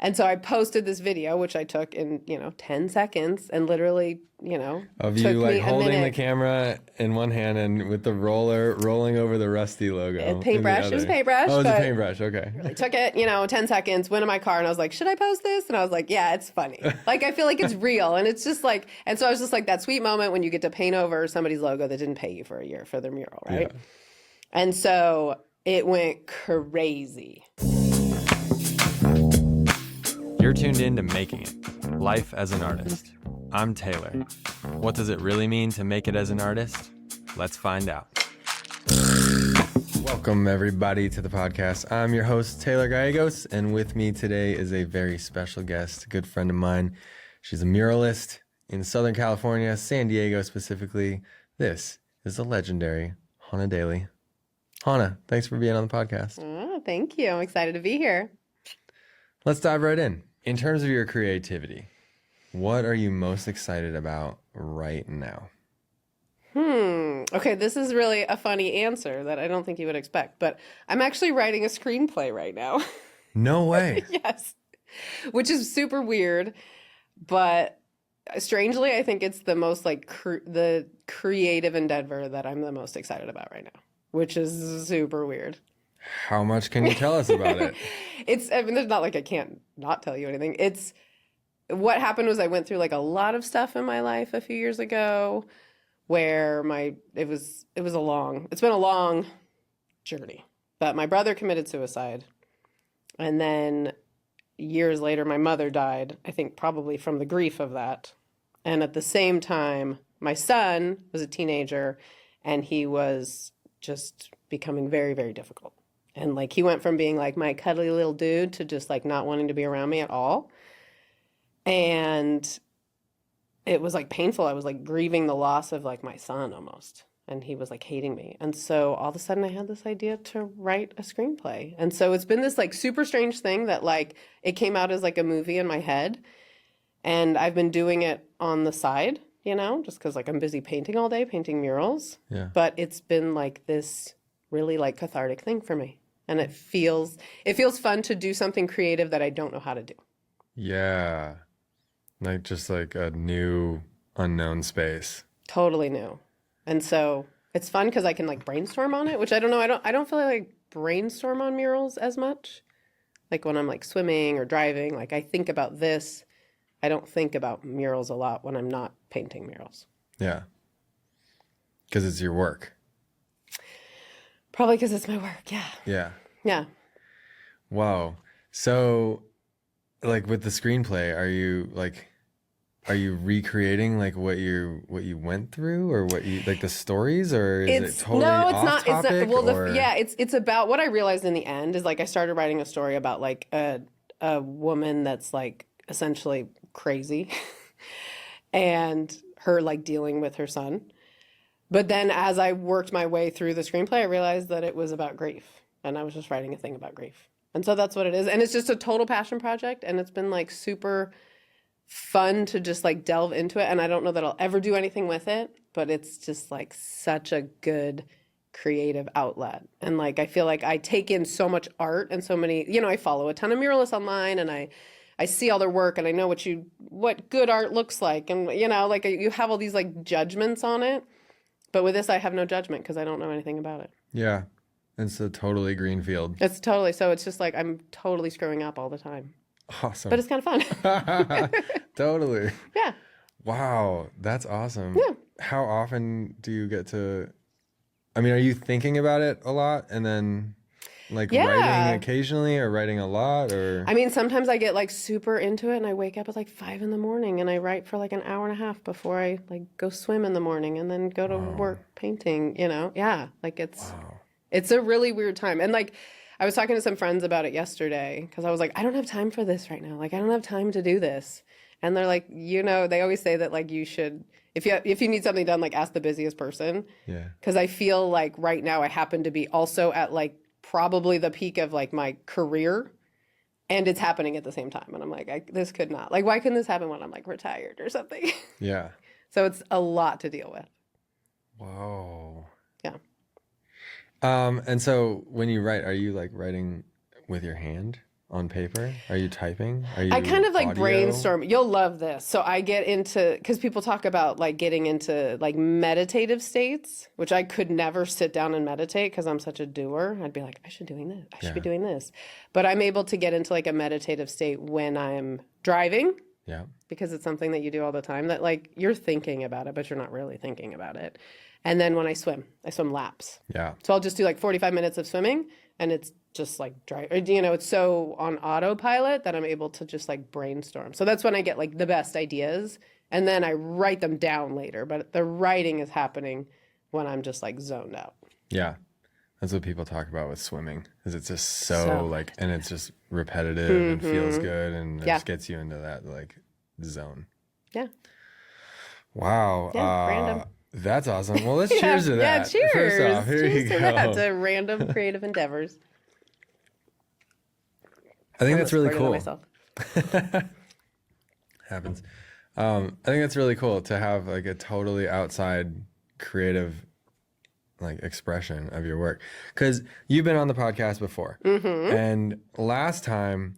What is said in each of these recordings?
And so I posted this video, which I took in, 10 seconds and literally, Of took you me like a holding the minute. camera in one hand and with the roller rolling over the Rusty logo in the Paintbrush. It was other. paintbrush. Oh, it was a but paintbrush. Okay. I took it, 10 seconds, went in my car and I was like, should I post this? And I was like, yeah, it's funny. Like, I feel like it's real. And it's just like, and so I was just like that sweet moment when you get to paint over somebody's logo that didn't pay you for a year for their mural, right? Yeah. And so it went crazy. You're tuned in to Making It, Life as an Artist. I'm Taylor. What does it really mean to make it as an artist? Let's find out. Welcome, everybody, to the podcast. I'm your host, Taylor Gallegos, and with me today is a very special guest, a good friend of mine. She's a muralist in Southern California, San Diego specifically. This is the legendary Hanna Daly. Hanna, thanks for being on the podcast. Oh, thank you. I'm excited to be here. Let's dive right in. In terms of your creativity, what are you most excited about right now? Okay, this is really a funny answer that I don't think you would expect, but I'm actually writing a screenplay right now. No way. Yes. Which is super weird, but strangely, I think it's the most like the creative endeavor that I'm the most excited about right now, which is super weird. How much can you tell us about it? There's not like I can't not tell you anything. What happened was I went through like a lot of stuff in my life a few years ago where it's been a long journey. But my brother committed suicide. And then years later, my mother died, I think probably from the grief of that. And at the same time, my son was a teenager and he was just becoming very, very difficult. And like he went from being like my cuddly little dude to just like not wanting to be around me at all. And it was like painful. I was like grieving the loss of like my son almost. And he was like hating me. And so all of a sudden I had this idea to write a screenplay. And so it's been this like super strange thing that like it came out as like a movie in my head. And I've been doing it on the side, just because like I'm busy painting all day, painting murals. Yeah. But it's been like this really like cathartic thing for me. And it feels fun to do something creative that I don't know how to do. Yeah. Like just like a new unknown space. Totally new. And so it's fun because I can like brainstorm on it, which I don't know. I don't feel like brainstorm on murals as much. Like when I'm like swimming or driving, like I think about this. I don't think about murals a lot when I'm not painting murals. Yeah. Because it's your work. Probably because it's my work. Yeah. Yeah. Yeah. Wow. So like with the screenplay, are you recreating like what you went through or what you like the stories, or is it totally off topic? It's about what I realized in the end is like I started writing a story about like a woman that's like essentially crazy and her like dealing with her son. But then as I worked my way through the screenplay, I realized that it was about grief and I was just writing a thing about grief. And so that's what it is. And it's just a total passion project. And it's been like super fun to just like delve into it. And I don't know that I'll ever do anything with it, but it's just like such a good creative outlet. And like, I feel like I take in so much art and so many, I follow a ton of muralists online and I see all their work and I know what good art looks like. And, like you have all these like judgments on it. But with this, I have no judgment because I don't know anything about it. Yeah. It's a totally green field. So it's just like I'm totally screwing up all the time. Awesome. But it's kind of fun. Totally. Yeah. Wow. That's awesome. Yeah. How often do you get to, are you thinking about it a lot and then like writing occasionally or writing a lot or? Sometimes I get like super into it and I wake up at like 5 a.m. and I write for like an hour and a half before I like go swim in the morning and then go to work painting, Yeah. Like it's a really weird time. And like, I was talking to some friends about it yesterday because I was like, I don't have time for this right now. Like, I don't have time to do this. And they're like, they always say that like you should, if you need something done, like ask the busiest person. Yeah. Because I feel like right now I happen to be also at like probably the peak of like my career and it's happening at the same time. And I'm like, this could not. Like, why couldn't this happen when I'm like retired or something? Yeah. So it's a lot to deal with. Whoa. Yeah. And so when you write, are you like writing with your hand on paper? Are you typing? Are you I kind of like audio? brainstorm. You'll love this. So I get into, because people talk about like getting into like meditative states, which I could never sit down and meditate because I'm such a doer. I'd be like, I should be doing this. I should be doing this. But I'm able to get into like a meditative state when I'm driving. Yeah. Because it's something that you do all the time that like you're thinking about it, but you're not really thinking about it. And then when I swim laps. Yeah. So I'll just do like 45 minutes of swimming and it's just like dry, or, you know, it's so on autopilot that I'm able to just like brainstorm. So that's when I get like the best ideas and then I write them down later. But the writing is happening when I'm just like zoned out. Yeah. That's what people talk about with swimming, is it's just so like, and it's just repetitive and feels good and it just gets you into that like zone. Yeah. Wow. Yeah, random. That's awesome. Well, let's cheers to that. Yeah, cheers. First off, here cheers you to go. that, to random creative endeavors. I think that's really cool. Myself. Happens. I think that's really cool to have like a totally outside creative like expression of your work, because you've been on the podcast before, and last time,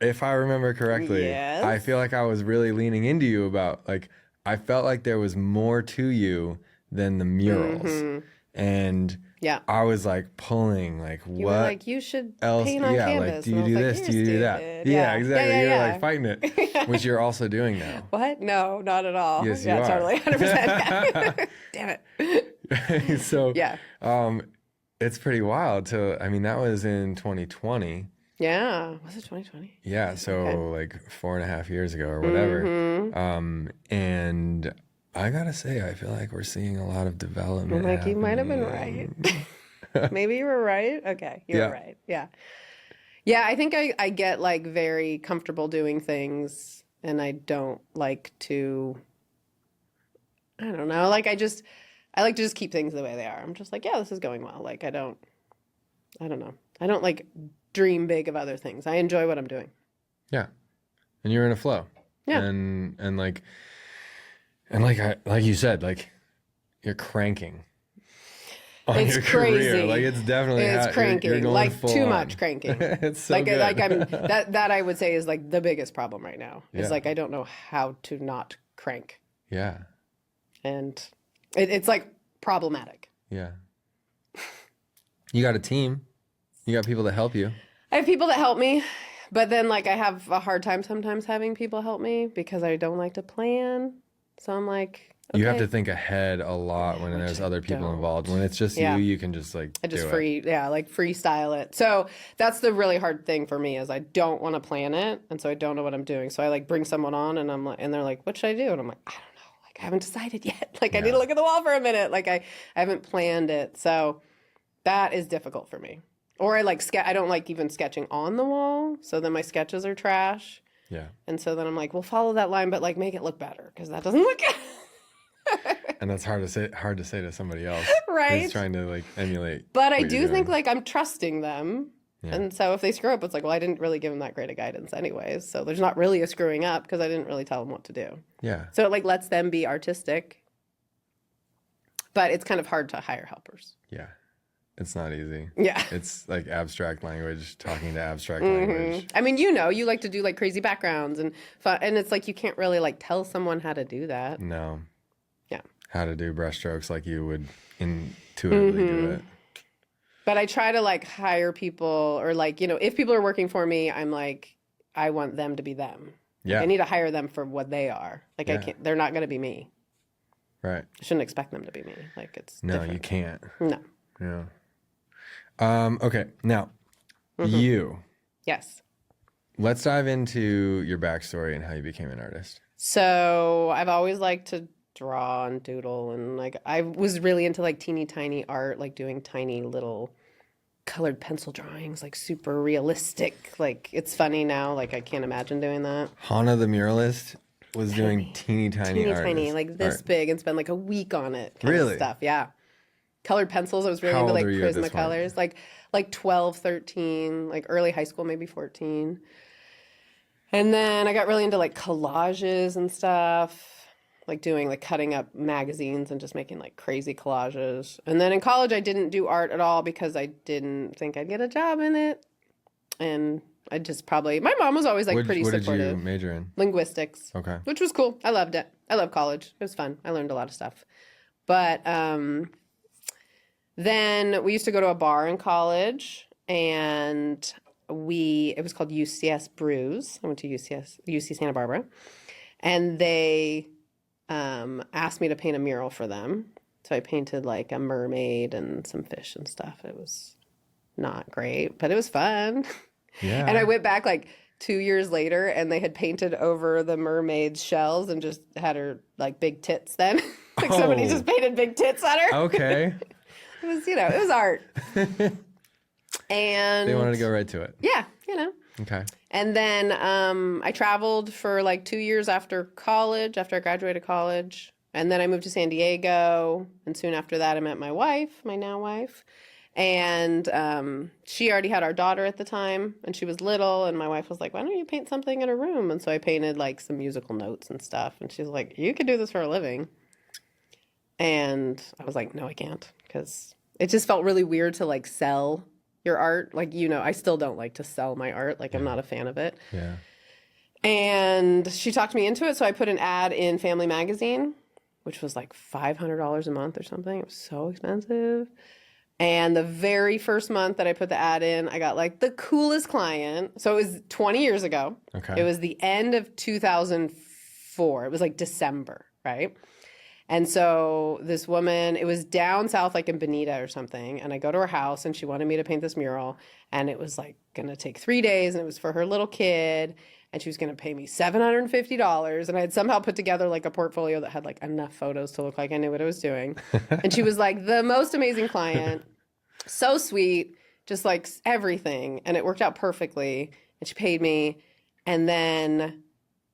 if I remember correctly, Yes. I feel like I was really leaning into you about like I felt like there was more to you than the murals, and Yeah. I was like pulling like You what were like, you should else? paint on Yeah, canvas. like do And you I do was this? like, Do you "You're do that? stupid." Yeah, exactly. Yeah, You're yeah. like fighting it, which you're also doing now. What? No, not at all. Yes, you yeah, are. totally. 100%. Damn it. So Yeah. it's pretty wild to, I mean, that was in 2020. Yeah. Was it 2020? Yeah. So Okay. like 4.5 years ago or whatever. And I gotta say, I feel like we're seeing a lot of development. I'm like, you might have been right. Maybe you were right. Okay. You Yeah. were right. Yeah. Yeah. I think I get like very comfortable doing things and I don't like to, I don't know. Like I like to just keep things the way they are. I'm just like, yeah, this is going well. Like I don't know. I don't like dream big of other things. I enjoy what I'm doing. Yeah. And you're in a flow. Yeah. And like you said, like you're cranking on It's your career. crazy. Like it's definitely It's cranking, you're going like full too on. much cranking. It's so like good. like I'm that I would say is like the biggest problem right now. It's Yeah. like I don't know how to not crank, Yeah. and it's like problematic. Yeah. You got a team. You got people that help you. I have people that help me, but then like I have a hard time sometimes having people help me because I don't like to plan. So I'm like, okay. You have to think ahead a lot when there's other people don't. involved. When it's just Yeah. you can just like I just do it. like freestyle it. So that's the really hard thing for me is I don't want to plan it, and so I don't know what I'm doing. So I like bring someone on, and I'm like, and they're like, "What should I do?" And I'm like, "I don't know. Like I haven't decided yet. Like I need to look at the wall for a minute. Like I haven't planned it." So that is difficult for me. Or I like I don't like even sketching on the wall. So then my sketches are trash. Yeah. And so then I'm like, "Well, follow that line, but like make it look better because that doesn't look good." And that's hard to say to somebody else. Right? Who's trying to like emulate. But I what do you're think doing. like I'm trusting them. Yeah. And so if they screw up, it's like, well, I didn't really give them that great of guidance anyways. So there's not really a screwing up because I didn't really tell them what to do. Yeah. So it like lets them be artistic. But it's kind of hard to hire helpers. Yeah. It's not easy. Yeah. It's like abstract language, talking to abstract Mm-hmm. language. I mean, you like to do like crazy backgrounds and fun, and it's like you can't really like tell someone how to do that. No. Yeah. How to do brushstrokes like you would intuitively do it. But I try to like hire people or like, if people are working for me, I'm like, I want them to be them. Yeah. I need to hire them for what they are. Like Yeah. I can't, they're not going to be me. Right. I shouldn't expect them to be me. Like it's No, different. you can't. No. Yeah. Okay. Now, you. Yes. Let's dive into your backstory and how you became an artist. So I've always liked to draw and doodle, and like I was really into like teeny tiny art, like doing tiny little colored pencil drawings, like super realistic. Like it's funny now, like I can't imagine doing that. Hanna the muralist was doing teeny tiny Like this art. big, and spend like a week on it. Kind Really? of stuff. Yeah. Colored pencils. I was really How into old like are you at this Prismacolors, like 12, 13, like early high school, maybe 14. And then I got really into like collages and stuff, like doing like cutting up magazines and just making like crazy collages. And then in college, I didn't do art at all because I didn't think I'd get a job in it. And I just probably, my mom was always like pretty what supportive. did you major in? Linguistics. Okay. Which was cool. I loved it. I love college. It was fun. I learned a lot of stuff. But then we used to go to a bar in college, and it was called UCS Brews. I went to UC Santa Barbara, and they asked me to paint a mural for them. So I painted like a mermaid and some fish and stuff. It was not great, but it was fun. Yeah. And I went back like 2 years later, and they had painted over the mermaid's shells and just had her like big tits then. Like somebody just painted big tits on her. Okay. It was, it was art. And They wanted to go right to it. yeah, Okay. And then I traveled for like 2 years after college, after I graduated college. And then I moved to San Diego. And soon after that, I met my wife, my now wife. And she already had our daughter at the time, and she was little. And my wife was like, why don't you paint something in her room? And so I painted like some musical notes and stuff. And she was like, you could do this for a living. And I was like, no, I can't. Because it just felt really weird to like sell your art. Like, I still don't like to sell my art. Like, I'm not a fan of it. Yeah. And she talked me into it. So I put an ad in Family Magazine, which was like $500 a month or something. It was so expensive. And the very first month that I put the ad in, I got like the coolest client. So it was 20 years ago. Okay. It was the end of 2004. It was like December, right? And so this woman, it was down south, like in Bonita or something. And I go to her house, and she wanted me to paint this mural. And it was like going to take 3 days, and it was for her little kid. And she was going to pay me $750. And I had somehow put together like a portfolio that had like enough photos to look like I knew what I was doing. And she was like the most amazing client. So sweet, just like everything. And it worked out perfectly. And she paid me. And then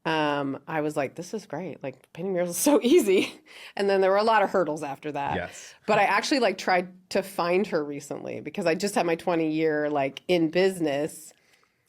I was like, this is great. Like, painting murals is so easy. And then there were a lot of hurdles after that. Yes. But I actually like tried to find her recently, because I just had my 20-year like in business.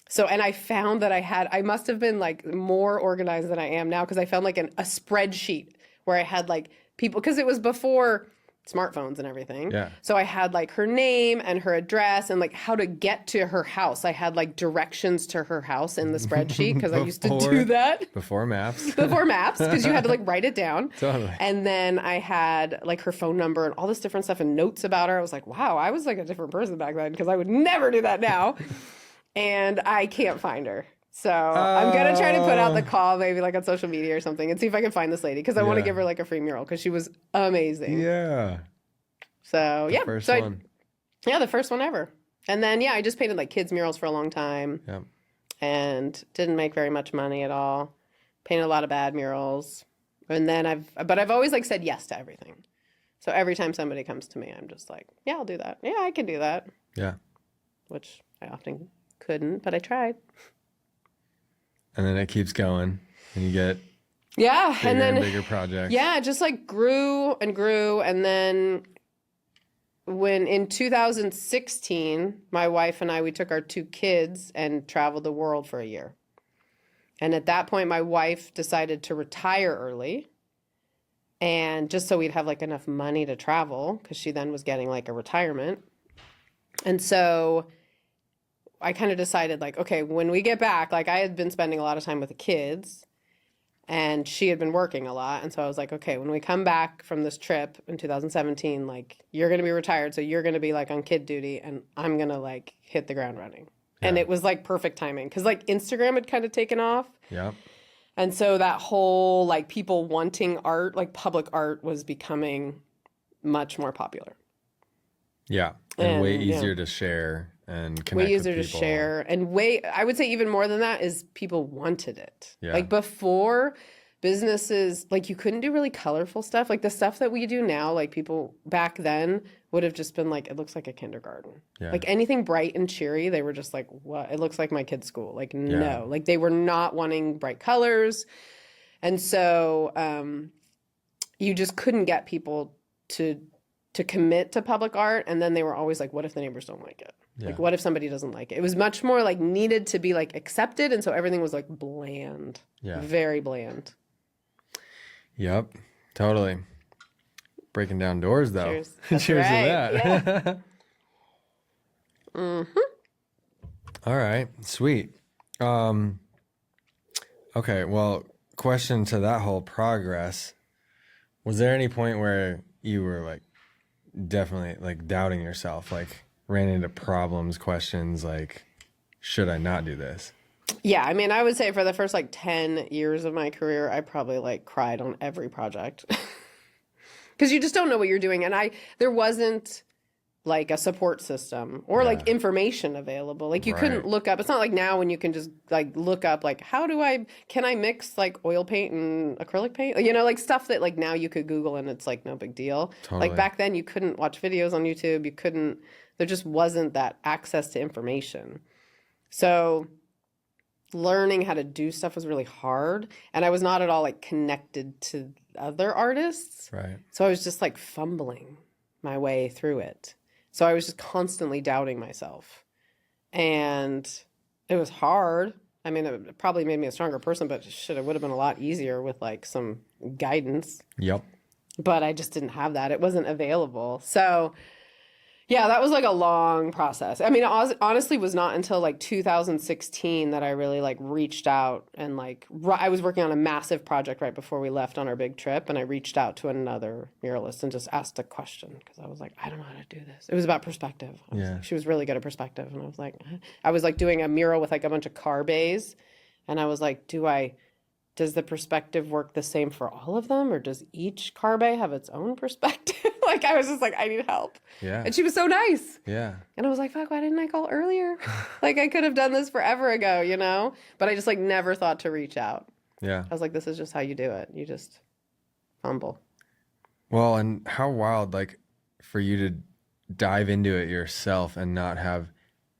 So, and I found that I must have been like more organized than I am now, because I found like a spreadsheet where I had like people, because it was before smartphones and everything. Yeah. So I had like her name and her address and like how to get to her house. I had like directions to her house in the spreadsheet, because I used to do that. Before maps. Before maps, because you had to like write it down. Totally. And then I had like her phone number and all this different stuff and notes about her. I was like, wow, I was like a different person back then, because I would never do that now. And I can't find her. So I'm going to try to put out the call maybe like on social media or something and see if I can find this lady, because I want to give her like a free mural, because she was amazing. Yeah. So yeah. First one. The first one ever. And then, I just painted like kids murals for a long time. Yeah. And didn't make very much money at all. Painted a lot of bad murals. And then I've always like said yes to everything. So every time somebody comes to me, I'm just like, yeah, I'll do that. Yeah, I can do that. Yeah. Which I often couldn't, but I tried. And then it keeps going, and you get bigger and then bigger projects. Yeah, it just like grew and grew. And then when in 2016, my wife and we took our 2 kids and traveled the world for a year. And at that point, my wife decided to retire early. And just so we'd have like enough money to travel, because she then was getting like a retirement. And so I kind of decided like, okay, when we get back, like I had been spending a lot of time with the kids, and she had been working a lot. And so I was like, okay, when we come back from this trip in 2017, like you're going to be retired. So you're going to be like on kid duty, and I'm going to like hit the ground running. Yeah. And it was like perfect timing, because like Instagram had kind of taken off. Yeah. And so that whole like people wanting art, like public art, was becoming much more popular. Yeah. And way easier to share and connect way easier with to people. share, and I would say even more than that is people wanted it. Yeah. Like before, businesses, like you couldn't do really colorful stuff. Like the stuff that we do now, like people back then would have just been like, it looks like a kindergarten. Yeah. Like anything bright and cheery, they were just like, what? It looks like my kid's school. Like, no. Like they were not wanting bright colors. And so you just couldn't get people to commit to public art. And then they were always like, what if the neighbors don't like it? Yeah. Like, what if somebody doesn't like it? It was much more like needed to be like accepted. And so everything was like bland. Yeah. Very bland. Yep. Totally. Breaking down doors, though. Cheers. That's Cheers right. to that. Yeah. Mm-hmm. All right, sweet. Um, okay, well, question to that whole progress. Was there any point where you were like definitely like doubting yourself, like ran into problems, questions like, should I not do this? Yeah, I mean, I would say for the first like 10 years of my career, I probably like cried on every project because you just don't know what you're doing. And there wasn't like a support system or like Yeah. information available. Like you Right. couldn't look up. It's not like now when you can just like look up like can I mix like oil paint and acrylic paint? You know, like stuff that like now you could Google and it's like no big deal. Totally. Like back then you couldn't watch videos on YouTube. There just wasn't that access to information. So learning how to do stuff was really hard, and I was not at all like connected to other artists. Right. So I was just like fumbling my way through it. So I was just constantly doubting myself. And it was hard. I mean, it probably made me a stronger person, but shit, it would have been a lot easier with like some guidance. Yep. But I just didn't have that. It wasn't available. So yeah, that was like a long process. I mean, it honestly was not until like 2016 that I really like reached out and like I was working on a massive project right before we left on our big trip, and I reached out to another muralist and just asked a question because I was like, I don't know how to do this. It was about perspective. She was really good at perspective, and I was like doing a mural with like a bunch of car bays, and I was like, does the perspective work the same for all of them, or does each car bay have its own perspective? Like, I was just like, I need help. Yeah. And she was so nice. Yeah. And I was like, fuck, why didn't I call earlier? Like, I could have done this forever ago, you know? But I just, like, never thought to reach out. Yeah. I was like, this is just how you do it. You just fumble. Well, and how wild, like, for you to dive into it yourself and not have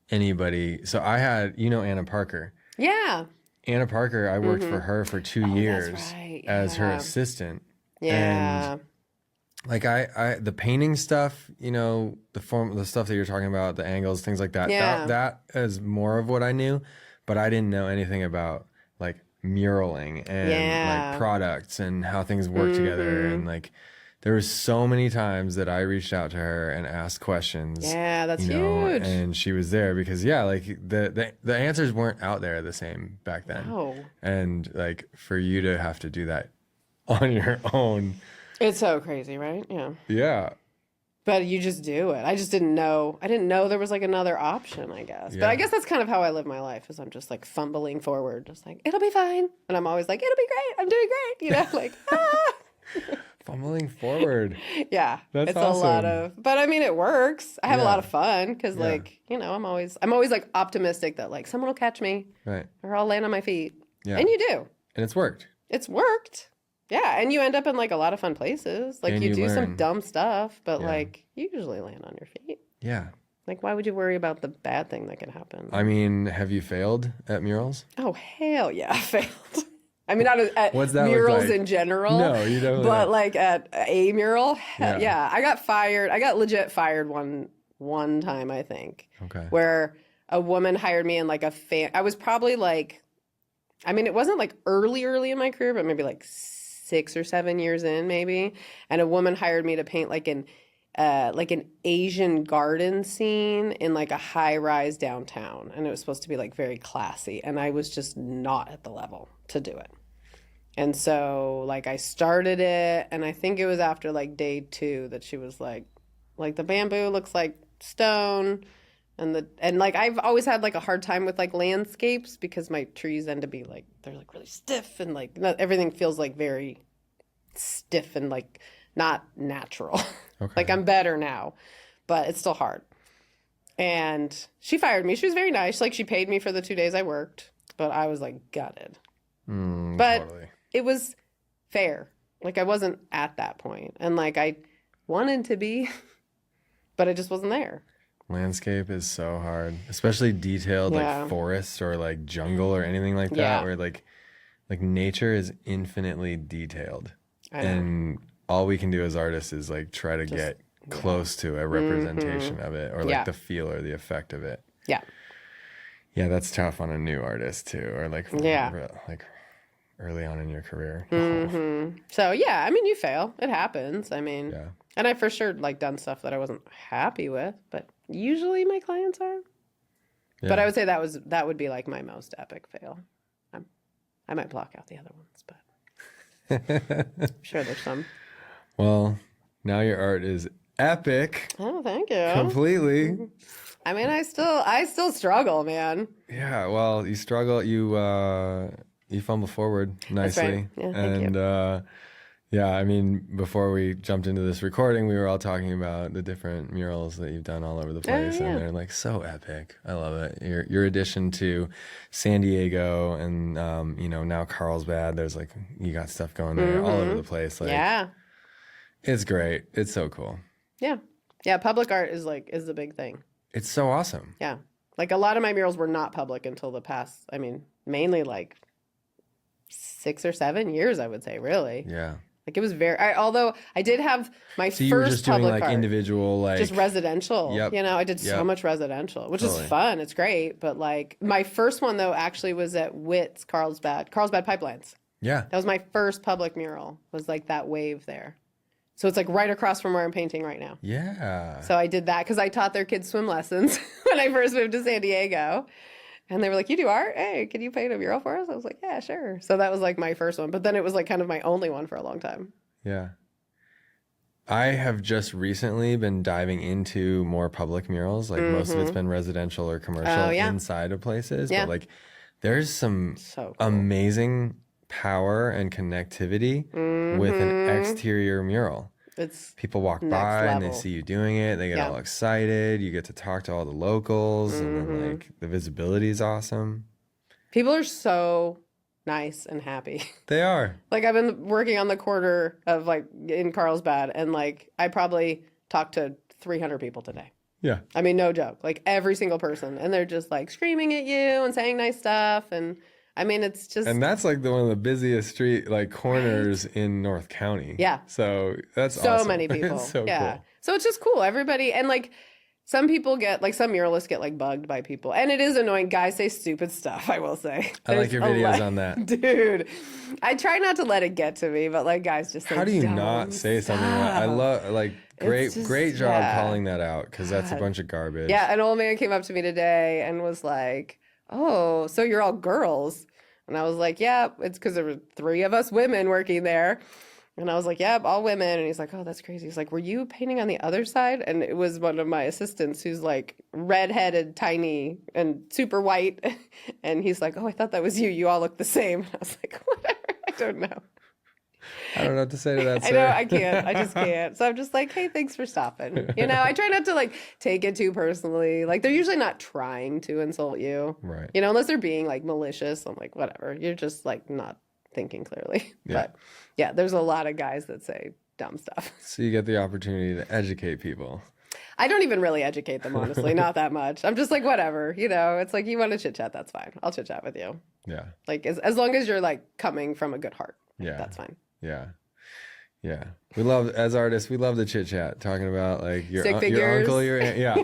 anybody. So I had, Anna Parker. Yeah. Anna Parker, I worked for her for 2 years that's right. as her Yeah. assistant. Yeah. And like the painting stuff, the stuff that you're talking about, the angles, things like that. Yeah. That is more of what I knew, but I didn't know anything about like muraling and Yeah. like products and how things work together. And like there was so many times that I reached out to her and asked questions. Yeah, that's huge. huge. And she was there because like the answers weren't out there the same back then. No. And like for you to have to do that on your own. It's so crazy, right? Yeah. Yeah. But you just do it. I just didn't know. I didn't know there was like another option, I guess. Yeah. But I guess that's kind of how I live my life is I'm just like fumbling forward, just like, it'll be fine. And I'm always like, it'll be great. I'm doing great. Like, Fumbling forward. Yeah. That's it's a lot awesome. but I mean, it works. I have a Yeah. lot of fun because Yeah. like, I'm always like optimistic that like someone will catch me Right. or I'll land on my feet. Yeah. And you do. And it's worked. It's worked. Yeah, and you end up in like a lot of fun places. Like And you you do some learn. dumb stuff, but Yeah. like you usually land on your feet. Yeah. Like why would you worry about the bad thing that can happen? I mean, have you failed at murals? Oh hell yeah, I failed. I mean not at What's that look murals like? in general. No, you don't. But like at a mural, Yeah. yeah. I got fired. I got legit fired one time, I think. Okay. Where a woman hired me in like I was probably like, I mean, it wasn't like early in my career, but maybe like 6 or 7 years in, maybe. And a woman hired me to paint like an Asian garden scene in like a high-rise downtown, and it was supposed to be like very classy, and I was just not at the level to do it. And so like I started it, and I think it was after like day 2 that she was like the bamboo looks like stone. And like I've always had like a hard time with like landscapes because my trees end to be like they're like really stiff and like everything feels like very stiff and like not natural. Okay. Like I'm better now, but it's still hard. And she fired me. She was very nice. Like she paid me for the 2 days I worked, but I was like gutted. But Totally. it was fair. Like I wasn't at that point, and like I wanted to be, but it just wasn't there. Landscape is so hard, especially detailed Yeah. like forest or like jungle or anything like that, Yeah. where like nature is infinitely detailed, I know. and all we can do as artists is like try to get close to a representation of it or like Yeah. the feel or the effect of it. Yeah. Yeah, that's tough on a new artist too, or like Yeah. like early on in your career. So yeah, I mean, you fail. It happens. I mean, Yeah. and I for sure like done stuff that I wasn't happy with, but usually my clients are. But Yeah. I would say that would be like my most epic fail. I might block out the other ones, but I'm sure there's some. Well, now your art is epic. Oh, thank you. Completely. I mean, I still struggle, man. Yeah, well, you struggle, you fumble forward nicely. right. Yeah, thank and yeah, I mean, before we jumped into this recording, we were all talking about the different murals that you've done all over the place, yeah. and they're like so epic. I love it. Your addition to San Diego and now Carlsbad. There's like you got stuff going there all over the place. Like, Yeah. it's great. It's so cool. Yeah. Yeah, public art is the big thing. It's so awesome. Yeah. Like a lot of my murals were not public until the past, I mean, mainly like 6 or 7 years, I would say, really. Yeah. Like it was although I did have my So you were first just doing public like art, individual, like just residential. Yep. I did so Yep. much residential, which Totally. is fun. It's great. But like my first one though actually was at Witt's Carlsbad Pipelines. Yeah. That was my first public mural. Was like that wave there. So it's like right across from where I'm painting right now. Yeah. So I did that because I taught their kids swim lessons when I first moved to San Diego. And they were like, you do art? Hey, can you paint a mural for us? I was like, yeah, sure. So that was like my first one. But then it was like kind of my only one for a long time. Yeah. I have just recently been diving into more public murals. Like most of it's been residential or commercial Oh, yeah. inside of places. Yeah. But like there's some So cool. amazing power and connectivity with an exterior mural. It's People walk Next by and they level. see you doing it. They get Yeah. all excited. You get to talk to all the locals and then like the visibility is awesome. people are so nice and happy. They are. Like I've been working on the quarter of like in Carlsbad and like I probably talked to 300 people today. Yeah. I mean, no joke. Like every single person. And they're just like screaming at you and saying nice stuff. And I mean, it's just. And that's like one of the busiest corners in North County. Yeah. So that's so awesome. many people. It's so yeah. cool. So it's just cool. Everybody. And like some people get, like some muralists get like bugged by people. And it is annoying. Guys say stupid stuff, I will say. I like your There's a videos lot- on that. Dude, I try not to let it get to me, but like guys just say How do you dumb not say something stuff. I love, like, It's just- great job yeah. calling that out because that's a bunch of garbage. Yeah, an old man came up to me today and was like, "Oh, so you're all girls?" And I was like, "Yeah, it's because there were 3 of us women working there." And I was like, "Yep, all women." And he's like, "Oh, that's crazy." He's like, "Were you painting on the other side?" And it was one of my assistants who's like redheaded, tiny, and super white. And he's like, "Oh, I thought that was you. You all look the same." And I was like, "Whatever. I don't know." I don't know what to say to that, I sir. know, I can't. I just can't. So I'm just like, hey, thanks for stopping. I try not to like take it too personally. Like they're usually not trying to insult you. Right. Unless they're being like malicious. I'm like, whatever. You're just like not thinking clearly. Yeah. But yeah, there's a lot of guys that say dumb stuff. So you get the opportunity to educate people. I don't even really educate them, honestly. Not that much. I'm just like, whatever. It's like, you want to chit chat, that's fine. I'll chit chat with you. Yeah. Like as long as you're like coming from a good heart. Yeah. That's fine. Yeah. Yeah. We love, as artists, we love the chit chat, talking about like your, Stick your figures. uncle, your aunt. Yeah.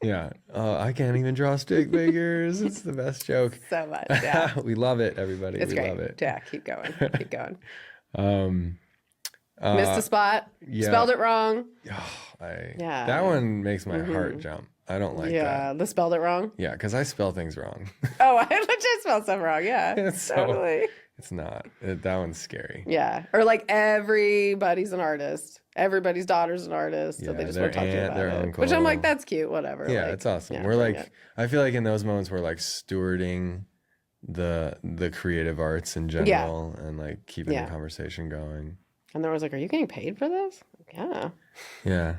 Yeah. Oh, I can't even draw stick figures. It's the best joke. So much. Yeah. We love it, everybody. It's we great. love it. Yeah, keep going. Keep going. Uh, Missed a spot. yeah. Spelled it wrong. Yeah. That one makes my heart jump. I don't like that. The spelled it wrong. Yeah, because I spell things wrong. Oh, I legit spelled stuff wrong. Yeah, So- totally. It's not. That one's scary. Yeah, or like everybody's an artist. Everybody's daughter's an artist, so they Yeah, just their want to talk to you aunt, about their it. uncle. Which I'm like, that's cute. Whatever. Yeah, like, it's awesome. yeah, We're bring like, it. I feel like in those moments we're like stewarding the creative arts in general and like keeping Yeah. the conversation going. And there was like, are you getting paid for this? Like, yeah. Yeah.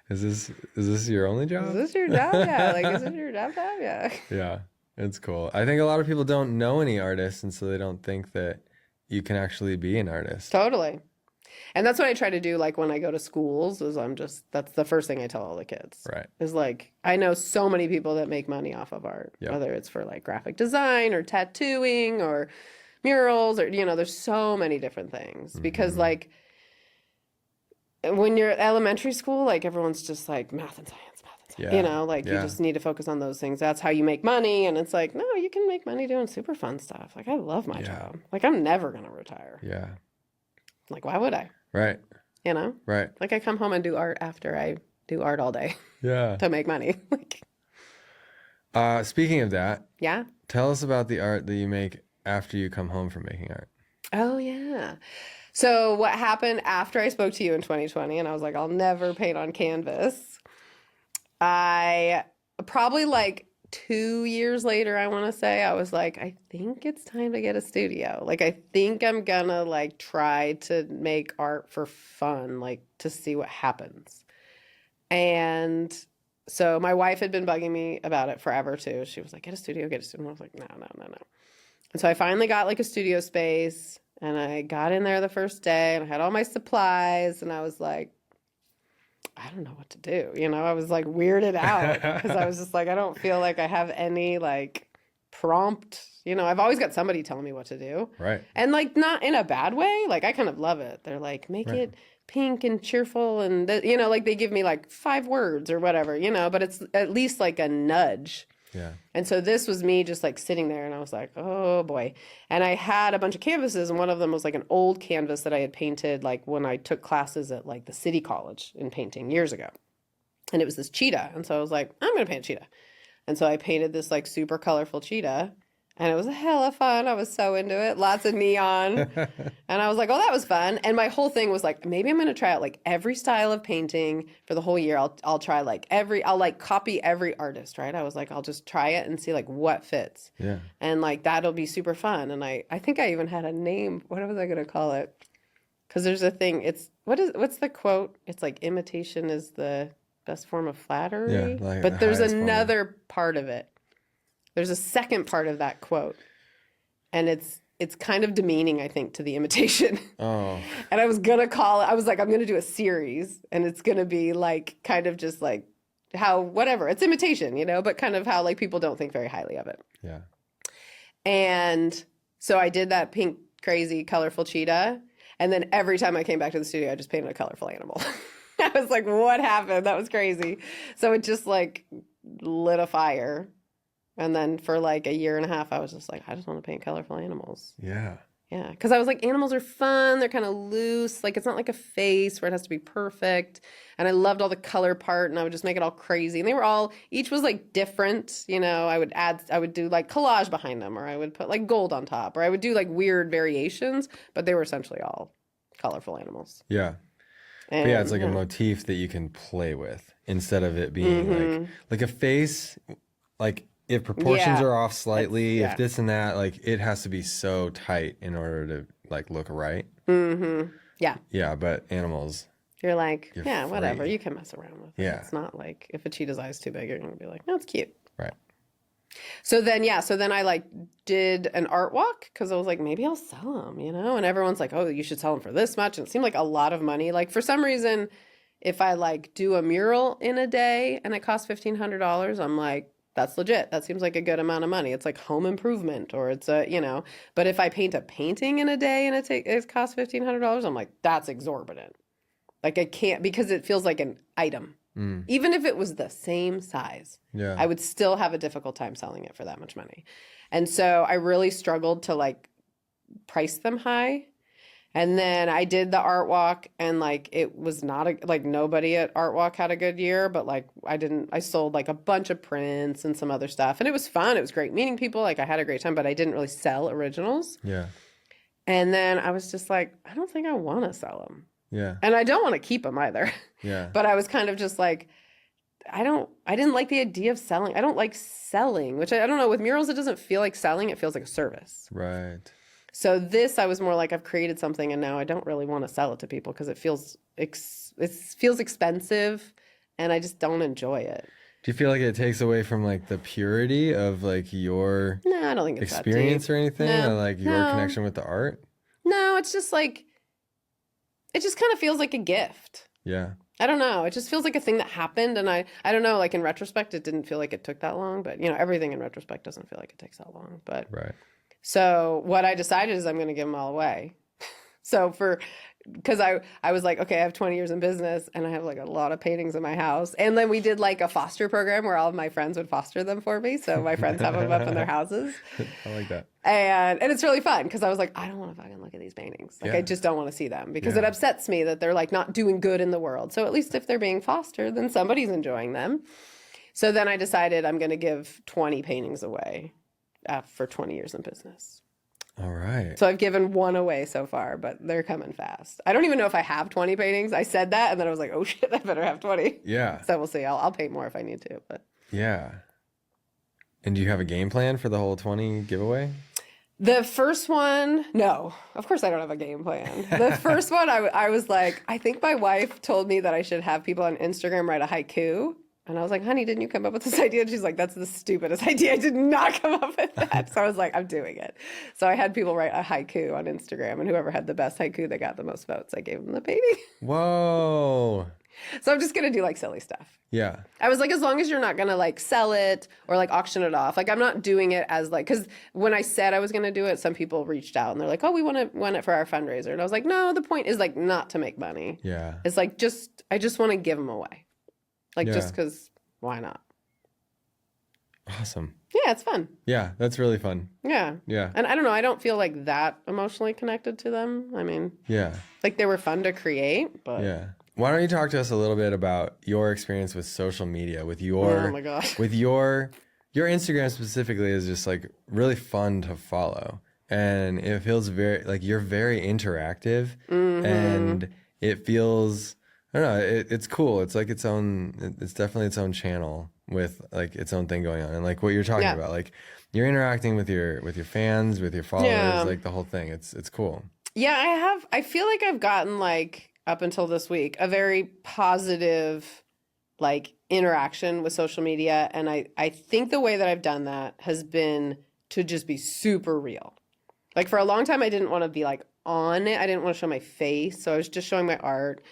Is this your only job? Is this your job? Yeah. Like, is this your job? Yeah. Yeah, it's cool. I think a lot of people don't know any artists, and so they don't think that you can actually be an artist. Totally. And that's what I try to do, like, when I go to schools, is that's the first thing I tell all the kids. Right. Is, like, I know so many people that make money off of art, Yep. whether it's for, like, graphic design or tattooing or murals or, there's so many different things. Because, like, when you're at elementary school, like, everyone's just, like, math and science. Yeah. You just need to focus on those things. That's how you make money. And it's like, no, you can make money doing super fun stuff. Like, I love my job. Like, I'm never going to retire. Yeah. Like, why would I? Right. You know? Right. Like I come home and do art after I do art all day. Yeah. to make money. Like, Speaking of that, yeah. tell us about the art that you make after you come home from making art. Oh, yeah. So what happened after I spoke to you in 2020 and I was like, I'll never paint on canvas. I probably like 2 years later, I want to say, I was like, I think it's time to get a studio. Like, I think I'm gonna like try to make art for fun, like to see what happens. And so my wife had been bugging me about it forever too. She was like, get a studio, get a studio. And I was like, no, no, no, no. And so I finally got like a studio space and I got in there the first day and I had all my supplies and I was like, I don't know what to do. You know, I was like weirded out because I was just like, I don't feel like I have any like prompt. You know, I've always got somebody telling me what to do. Right. And like not in a bad way. Like I kind of love it. They're like, make Right. it pink and cheerful. And, you know, like they give me like 5 words or whatever, you know, but it's at least like a nudge. Yeah. And so this was me just like sitting there and I was like, oh boy. And I had a bunch of canvases and one of them was like an old canvas that I had painted like when I took classes at like the city college in painting years ago. And it was this cheetah. And so I was like, I'm going to paint a cheetah. And so I painted this like super colorful cheetah and it was hella fun. I was so into it. Lots of neon. And I was like, oh, that was fun. And my whole thing was like, maybe I'm going to try out like every style of painting for the whole year. I'll try like I'll like copy every artist, right? I was like, I'll just try it and see like what fits. Yeah. And like, that'll be super fun. And I think I even had a name. What was I going to call it? Because there's a thing. What's the quote? It's like imitation is the best form of flattery. Yeah, like but the there's highest form. another part of it. There's a second part of that quote. And it's kind of demeaning, I think, to the imitation. Oh. And I was going to call it, I was like, I'm going to do a series. And it's going to be like, kind of just like how, whatever, it's imitation, you know, but kind of how like people don't think very highly of it. Yeah. And so I did that pink, crazy, colorful cheetah. And then every time I came back to the studio, I just painted a colorful animal. I was like, what happened? That was crazy. So it just like lit a fire. And then for like a year and a half, I was just like, I just want to paint colorful animals. Yeah. Yeah. Because I was like, animals are fun. They're kind of loose. Like, it's not like a face where it has to be perfect. And I loved all the color part and I would just make it all crazy. And they were all, each was like different. You know, I would do like collage behind them or I would put like gold on top or I would do like weird variations, but they were essentially all colorful animals. Yeah. And, But yeah, it's like a motif that you can play with instead of it being like a face, like if proportions Yeah. are off slightly, Yeah. if this and that, like it has to be so tight in order to like look right. Mm-hmm. Yeah. Yeah, but animals. You're like, You're yeah, whatever. free. You can mess around with it. Yeah. It's not like if a cheetah's eye's too big, you're going to be like, no, it's cute. Right. So then I like did an art walk because I was like, maybe I'll sell them, you know? And everyone's like, oh, you should sell them for this much. And it seemed like a lot of money. Like for some reason, if I like do a mural in a day and it costs $1,500, I'm like, that's legit. That seems like a good amount of money. It's like home improvement or it's a, you know, but if I paint a painting in a day and it costs $1,500, I'm like, that's exorbitant. Like I can't, because it feels like an item. Even if it was the same size, Yeah. I would still have a difficult time selling it for that much money. And so I really struggled to like price them high. And then I did the art walk and like it was not like nobody at art walk had a good year, but like I sold like a bunch of prints and some other stuff and it was fun. It was great meeting people. Like I had a great time, but I didn't really sell originals. Yeah. And then I was just like, I don't think I want to sell them. Yeah. And I don't want to keep them either. Yeah. But I was kind of just like, I didn't like the idea of selling. I don't like selling, which I don't know. With murals, it doesn't feel like selling. It feels like a service. Right. So this, I was more like, I've created something and now I don't really want to sell it to people because it feels expensive and I just don't enjoy it. Do you feel like it takes away from like the purity of like your No, I don't think it's experience that or deep. anything? No. Or like your No. connection with the art? No, it's just like, it just kind of feels like a gift. Yeah. I don't know. It just feels like a thing that happened. And I don't know, like in retrospect, it didn't feel like it took that long. But, you know, everything in retrospect doesn't feel like it takes that long. But Right. so what I decided is I'm going to give them all away. So because I was like, okay, I have 20 years in business and I have like a lot of paintings in my house. And then we did like a foster program where all of my friends would foster them for me. So my friends have them up in their houses. I like that. And it's really fun because I was like, I don't want to fucking look at these paintings. Like, Yeah. I just don't want to see them because Yeah. it upsets me that they're like not doing good in the world. So at least if they're being fostered, then somebody's enjoying them. So then I decided I'm going to give 20 paintings away for 20 years in business. All right. So I've given one away so far, but they're coming fast. I don't even know if I have 20 paintings. I said that, and then I was like, oh shit, I better have 20. Yeah. So we'll see. I'll paint more if I need to. But Yeah. And do you have a game plan for the whole 20 giveaway? the first one, no, of course I don't have a game plan. The first one, I was like, I think my wife told me that I should have people on Instagram write a haiku. And I was like, honey, didn't you come up with this idea? And she's like, that's the stupidest idea. I did not come up with that. So I was like, I'm doing it. So I had people write a haiku on Instagram, and whoever had the best haiku that got the most votes, I gave them the painting. Whoa. So I'm just going to do like silly stuff. Yeah. I was like, as long as you're not going to like sell it or like auction it off. Like, I'm not doing it as like, because when I said I was going to do it, some people reached out and they're like, oh, we want it for our fundraiser. And I was like, no, the point is like not to make money. Yeah. It's like, I just want to give them away. Like, Yeah. just because, why not? Awesome. Yeah, it's fun. Yeah, that's really fun. Yeah. Yeah. And I don't know, I don't feel like that emotionally connected to them. I mean, Yeah. like they were fun to create, but Yeah. Why don't you talk to us a little bit about your experience with social media, with your oh my gosh. with your Instagram specifically is just like really fun to follow. And it feels very like you're very interactive and it feels I don't know, it's cool. It's like it's definitely its own channel with like its own thing going on. And like what you're talking about, like you're interacting with your fans, with your followers, like the whole thing. It's cool. Yeah, I feel like I've gotten like up until this week a very positive like interaction with social media, and I think the way that I've done that has been to just be super real. Like for a long time I didn't want to be like on it. I didn't want to show my face, so I was just showing my art.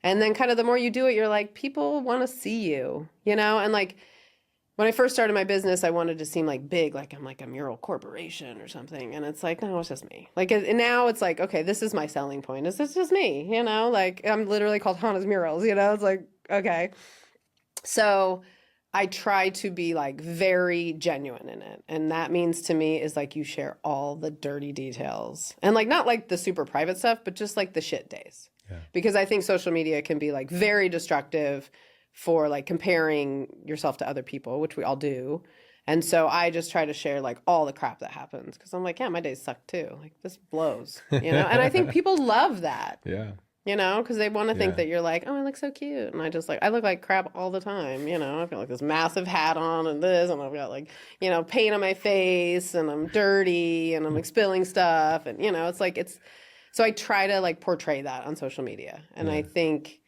And then kind of the more you do it, you're like, people want to see you, you know? And like when I first started my business, I wanted to seem like big, like I'm like a mural corporation or something. And it's like, no, it's just me. Like, and now it's like, okay, this is my selling point. It's just me, you know? Like I'm literally called Hanna's Murals, you know? It's like, okay. So I try to be like very genuine in it. And that means to me is like you share all the dirty details. And like not like the super private stuff, but just like the shit days. Yeah. Because I think social media can be like very destructive for like comparing yourself to other people, which we all do. And so I just try to share like all the crap that happens because I'm like, yeah, my days suck too. Like this blows, you know? And I think people love that. Yeah. You know, because they want to think that you're like, oh, I look so cute. And I look like crap all the time. You know, I've got like this massive hat on and this, and I've got like, you know, paint on my face and I'm dirty and I'm like spilling stuff. And, you know, so I try to like portray that on social media. And I think,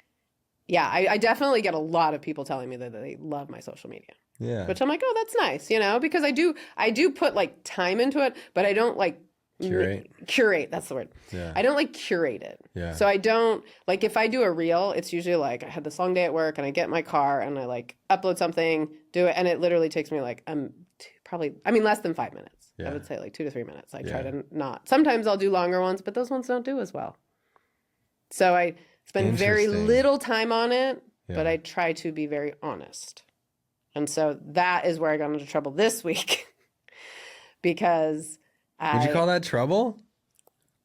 I definitely get a lot of people telling me that they love my social media. Yeah. Which I'm like, oh, that's nice, you know, because I do put like time into it, but I don't like curate, that's the word. Yeah. I don't like curate it. Yeah. So I don't like if I do a reel, it's usually like I had this long day at work and I get in my car and I like upload something, do it, and it literally takes me like less than 5 minutes. Yeah. I would say like 2 to 3 minutes. I try to not. Sometimes I'll do longer ones, but those ones don't do as well. So I spend very little time on it, but I try to be very honest. And so that is where I got into trouble this week because Would you call that trouble?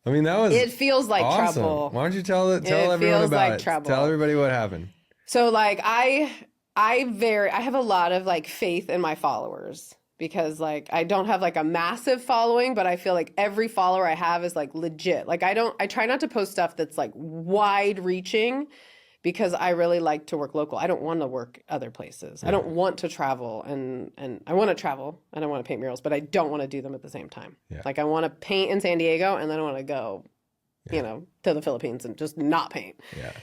I mean, that was it feels like awesome. trouble. Why don't you tell everyone feels about like it? trouble. Tell everybody what happened. So like I have a lot of like faith in my followers because like I don't have like a massive following, but I feel like every follower I have is like legit. Like I try not to post stuff that's like wide reaching because I really like to work local. I don't want to work other places. I don't want to travel and I want to travel and I want to paint murals, but I don't want to do them at the same time. Yeah. Like I want to paint in San Diego and then I want to go, you know, to the Philippines and just not paint. Yeah.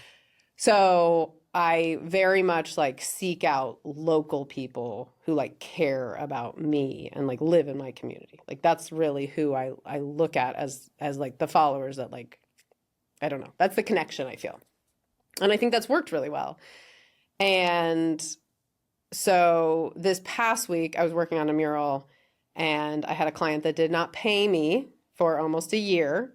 So I very much like seek out local people who like care about me and like live in my community. Like that's really who I look at as like the followers that like, I don't know. That's the connection I feel. And I think that's worked really well. And so this past week, I was working on a mural and I had a client that did not pay me for almost a year.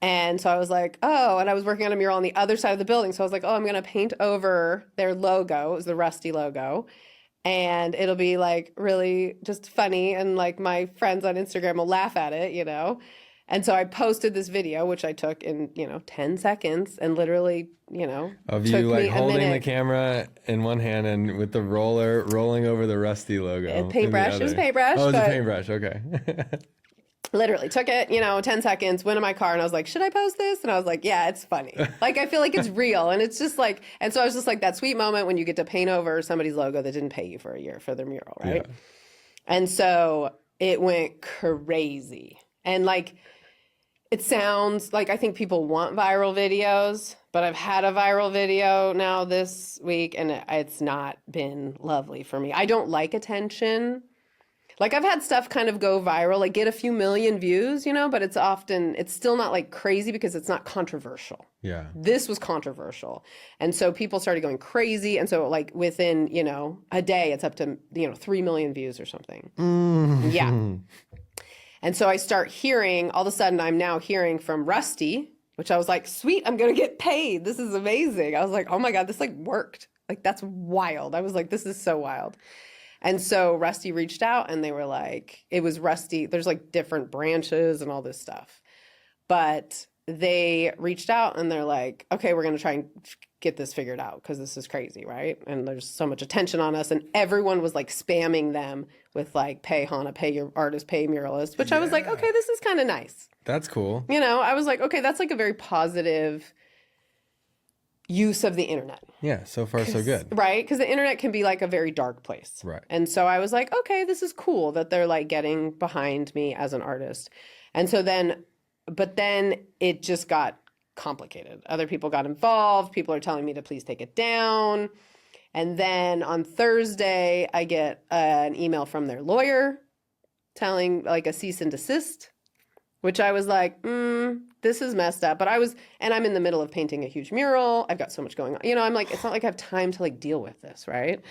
And so I was like, oh, and I was working on a mural on the other side of the building. So I was like, oh, I'm going to paint over their logo. It was the Rusty logo. And it'll be like really just funny. And like my friends on Instagram will laugh at it, you know? And so I posted this video, which I took in, 10 seconds and literally, Of took you like me a holding the minute. camera in one hand and with the roller rolling over the Rusty logo. in the Paintbrush. It was other. paintbrush. Oh, it was a but paintbrush. Okay. literally took it, 10 seconds, went in my car and I was like, should I post this? And I was like, yeah, it's funny. Like, I feel like it's real. And it's just like, and so I was just like that sweet moment when you get to paint over somebody's logo that didn't pay you for a year for their mural, right? Yeah. And so it went crazy. And like, it sounds like I think people want viral videos, but I've had a viral video now this week and it's not been lovely for me. I don't like attention. Like I've had stuff kind of go viral, like get a few million views, but it's still not like crazy because it's not controversial. Yeah. This was controversial. And so people started going crazy. And so like within, a day, it's up to, 3 million views or something. Yeah. And so I start hearing, all of a sudden I'm now hearing from Rusty, which I was like, sweet, I'm going to get paid. This is amazing. I was like, oh my God, this like worked. Like that's wild. I was like, this is so wild. And so Rusty reached out and they were like, it was Rusty. There's like different branches and all this stuff. But they reached out and they're like, okay, we're going to try and get this figured out because this is crazy, right? And there's so much attention on us. And everyone was like spamming them with like, pay Hanna, pay your artist, pay muralist, which I was like, okay, this is kind of nice. That's cool. I was like, okay, that's like a very positive use of the internet. Yeah, so far so good. Right? Because the internet can be like a very dark place. Right. And so I was like, okay, this is cool that they're like getting behind me as an artist. And so but then it just got complicated. Other people got involved. People are telling me to please take it down. And then on Thursday, I get an email from their lawyer telling like a cease and desist, which I was like, this is messed up. But I'm in the middle of painting a huge mural. I've got so much going on. I'm like, it's not like I have time to like deal with this, right?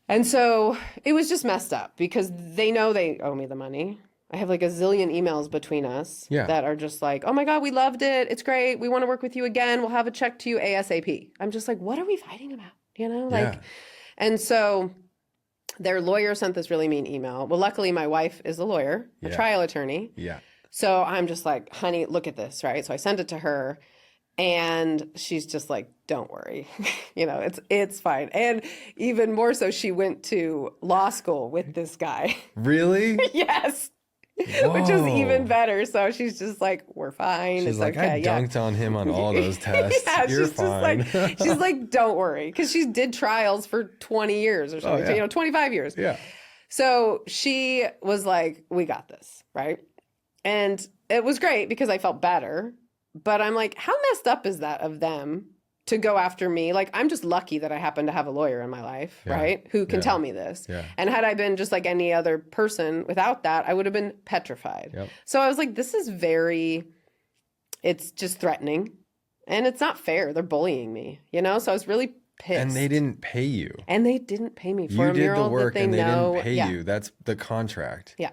And so it was just messed up because they know they owe me the money. I have like a zillion emails between us that are just like, oh my God, we loved it. It's great. We want to work with you again. We'll have a check to you ASAP. I'm just like, what are we fighting about? And so their lawyer sent this really mean email. Well, luckily my wife is a lawyer, a trial attorney. Yeah. So I'm just like, honey, look at this, right? So I sent it to her and she's just like, don't worry. It's fine. And even more so, she went to law school with this guy. Really? Yes. Whoa. Which is even better. So she's just like, we're fine. She's it's like, okay. I dunked on him on all those tests. You're she's fine. Just like, she's like, don't worry. Because she did trials for 20 years or something, 25 years. Yeah. So she was like, we got this, right? And it was great because I felt better. But I'm like, how messed up is that of them to go after me? Like, I'm just lucky that I happen to have a lawyer in my life, right? Who can tell me this. Yeah. And had I been just like any other person without that, I would have been petrified. Yep. So I was like, this is it's just threatening. And it's not fair. They're bullying me, So I was really pissed. And they didn't pay you. And they didn't pay me for a mural the work that they and they know. didn't pay you. That's the contract. Yeah.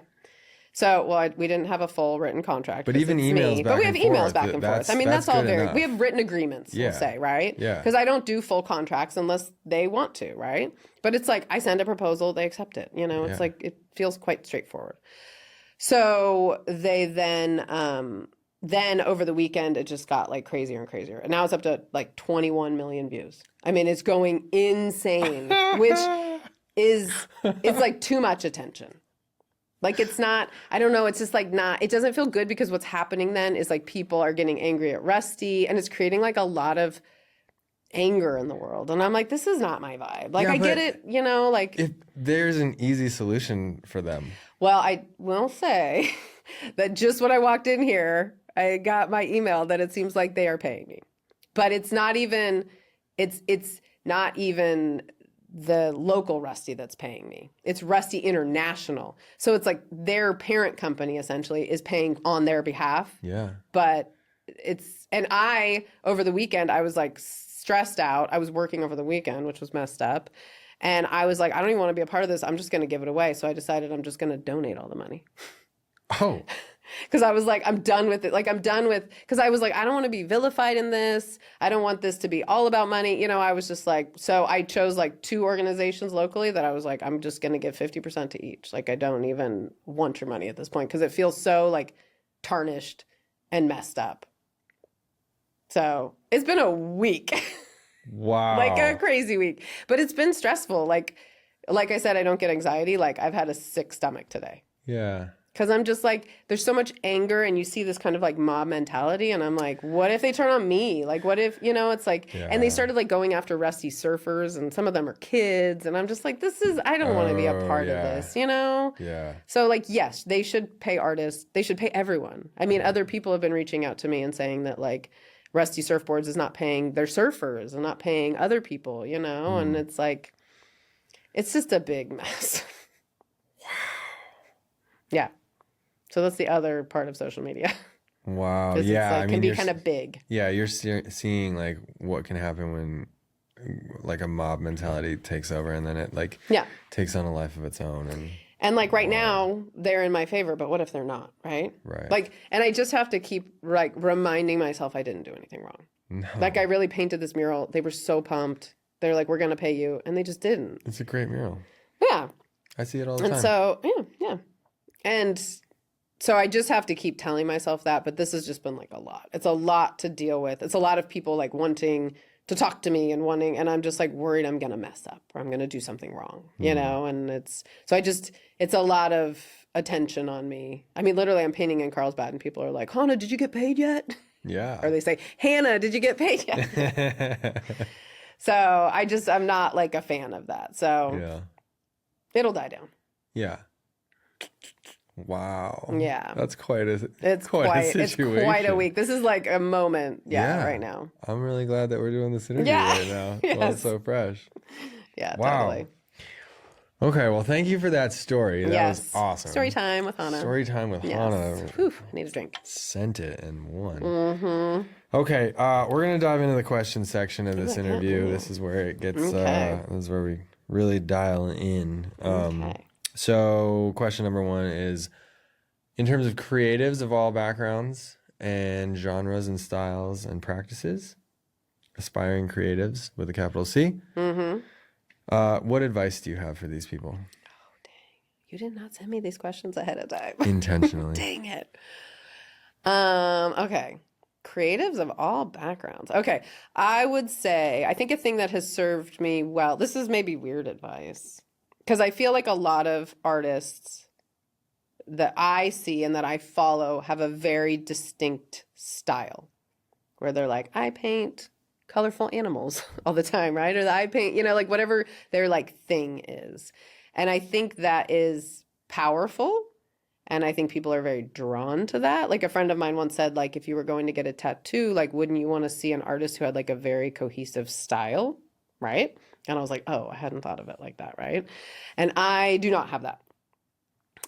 So, we didn't have a full written contract. But even emails back and forth. But we have emails back and forth. I mean, that's all very, we have written agreements, we'll say, right? Yeah. Because I don't do full contracts unless they want to, right? But it's like, I send a proposal, they accept it. It's like, it feels quite straightforward. So they then over the weekend, it just got like crazier and crazier. And now it's up to like 21 million views. I mean, it's going insane, which it's like too much attention. Like it's not, I don't know, it's just like not, it doesn't feel good because what's happening then is like people are getting angry at Rusty and it's creating like a lot of anger in the world. And I'm like, this is not my vibe. Like I get it, like. If there's an easy solution for them. Well, I will say that just when I walked in here, I got my email that it seems like they are paying me. But it's not even the local Rusty that's paying me. It's Rusty International. So it's like their parent company essentially is paying on their behalf. Yeah. But over the weekend, I was like stressed out. I was working over the weekend, which was messed up. And I was like, I don't even want to be a part of this. I'm just going to give it away. So I decided I'm just going to donate all the money. Oh, Because I was like, I'm done with it. Like, I'm done with, because I was like, I don't want to be vilified in this. I don't want this to be all about money. You know, I was just like, so I chose like 2 organizations locally that I was like, I'm just going to give 50% to each. Like, I don't even want your money at this point because it feels so like tarnished and messed up. So it's been a week, wow. like a crazy week, but it's been stressful. Like I said, I don't get anxiety. Like I've had a sick stomach today. Yeah. Because I'm just like, there's so much anger and you see this kind of like mob mentality. And I'm like, what if they turn on me? Like, what if, you know, it's like, and they started like going after rusty surfers and some of them are kids. And I'm just like, I don't want to be a part of this, you know? Yeah. So like, yes, they should pay artists. They should pay everyone. I mean, other people have been reaching out to me and saying that like Rusty Surfboards is not paying their surfers and not paying other people, you know? And it's like, it's just a big mess. Wow. Yeah. So that's the other part of social media. Wow. Yeah. Like, I mean, can be kind of big. Yeah. You're seeing like what can happen when like a mob mentality takes over and then it like takes on a life of its own. And like right now they're in my favor, but what if they're not? Right. Like, and I just have to keep like reminding myself I didn't do anything wrong. No. Like I really painted this mural. They were so pumped. They're like, we're going to pay you. And they just didn't. It's a great mural. Yeah. I see it all the time. And so, yeah. And so I just have to keep telling myself that, but this has just been like a lot. It's a lot to deal with. It's a lot of people like wanting to talk to me and I'm just like worried I'm going to mess up or I'm going to do something wrong, you know? And it's a lot of attention on me. I mean, literally I'm painting in Carlsbad and people are like, Hanna, did you get paid yet? Yeah. Or they say, Hanna, did you get paid yet? So I'm not like a fan of that. So it'll die down. Yeah. Wow. Yeah. That's quite a situation. It's quite a week. This is like a moment right now. I'm really glad that we're doing this interview right now. Yes. Well, it's so fresh. Yeah, wow. Totally. Okay, well, thank you for that story. That was awesome. Story time with Hanna. Hanna. Whew, I need a drink. Sent it and won. Mm-hmm. Okay, we're going to dive into the question section of this interview. This is where it gets, this is where we really dial in. So question number 1 is, in terms of creatives of all backgrounds and genres and styles and practices, aspiring creatives with a capital C, what advice do you have for these people? Oh, dang. You did not send me these questions ahead of time. Intentionally. Dang it. Okay. Creatives of all backgrounds. Okay. I would say, I think a thing that has served me well, this is maybe weird advice, because I feel like a lot of artists that I see and that I follow have a very distinct style where they're like, I paint colorful animals all the time, right? Or I paint, you know, like whatever their like thing is. And I think that is powerful. And I think people are very drawn to that. Like a friend of mine once said, like, if you were going to get a tattoo, like, wouldn't you want to see an artist who had like a very cohesive style, right? And I was like, oh, I hadn't thought of it like that, right? And I do not have that.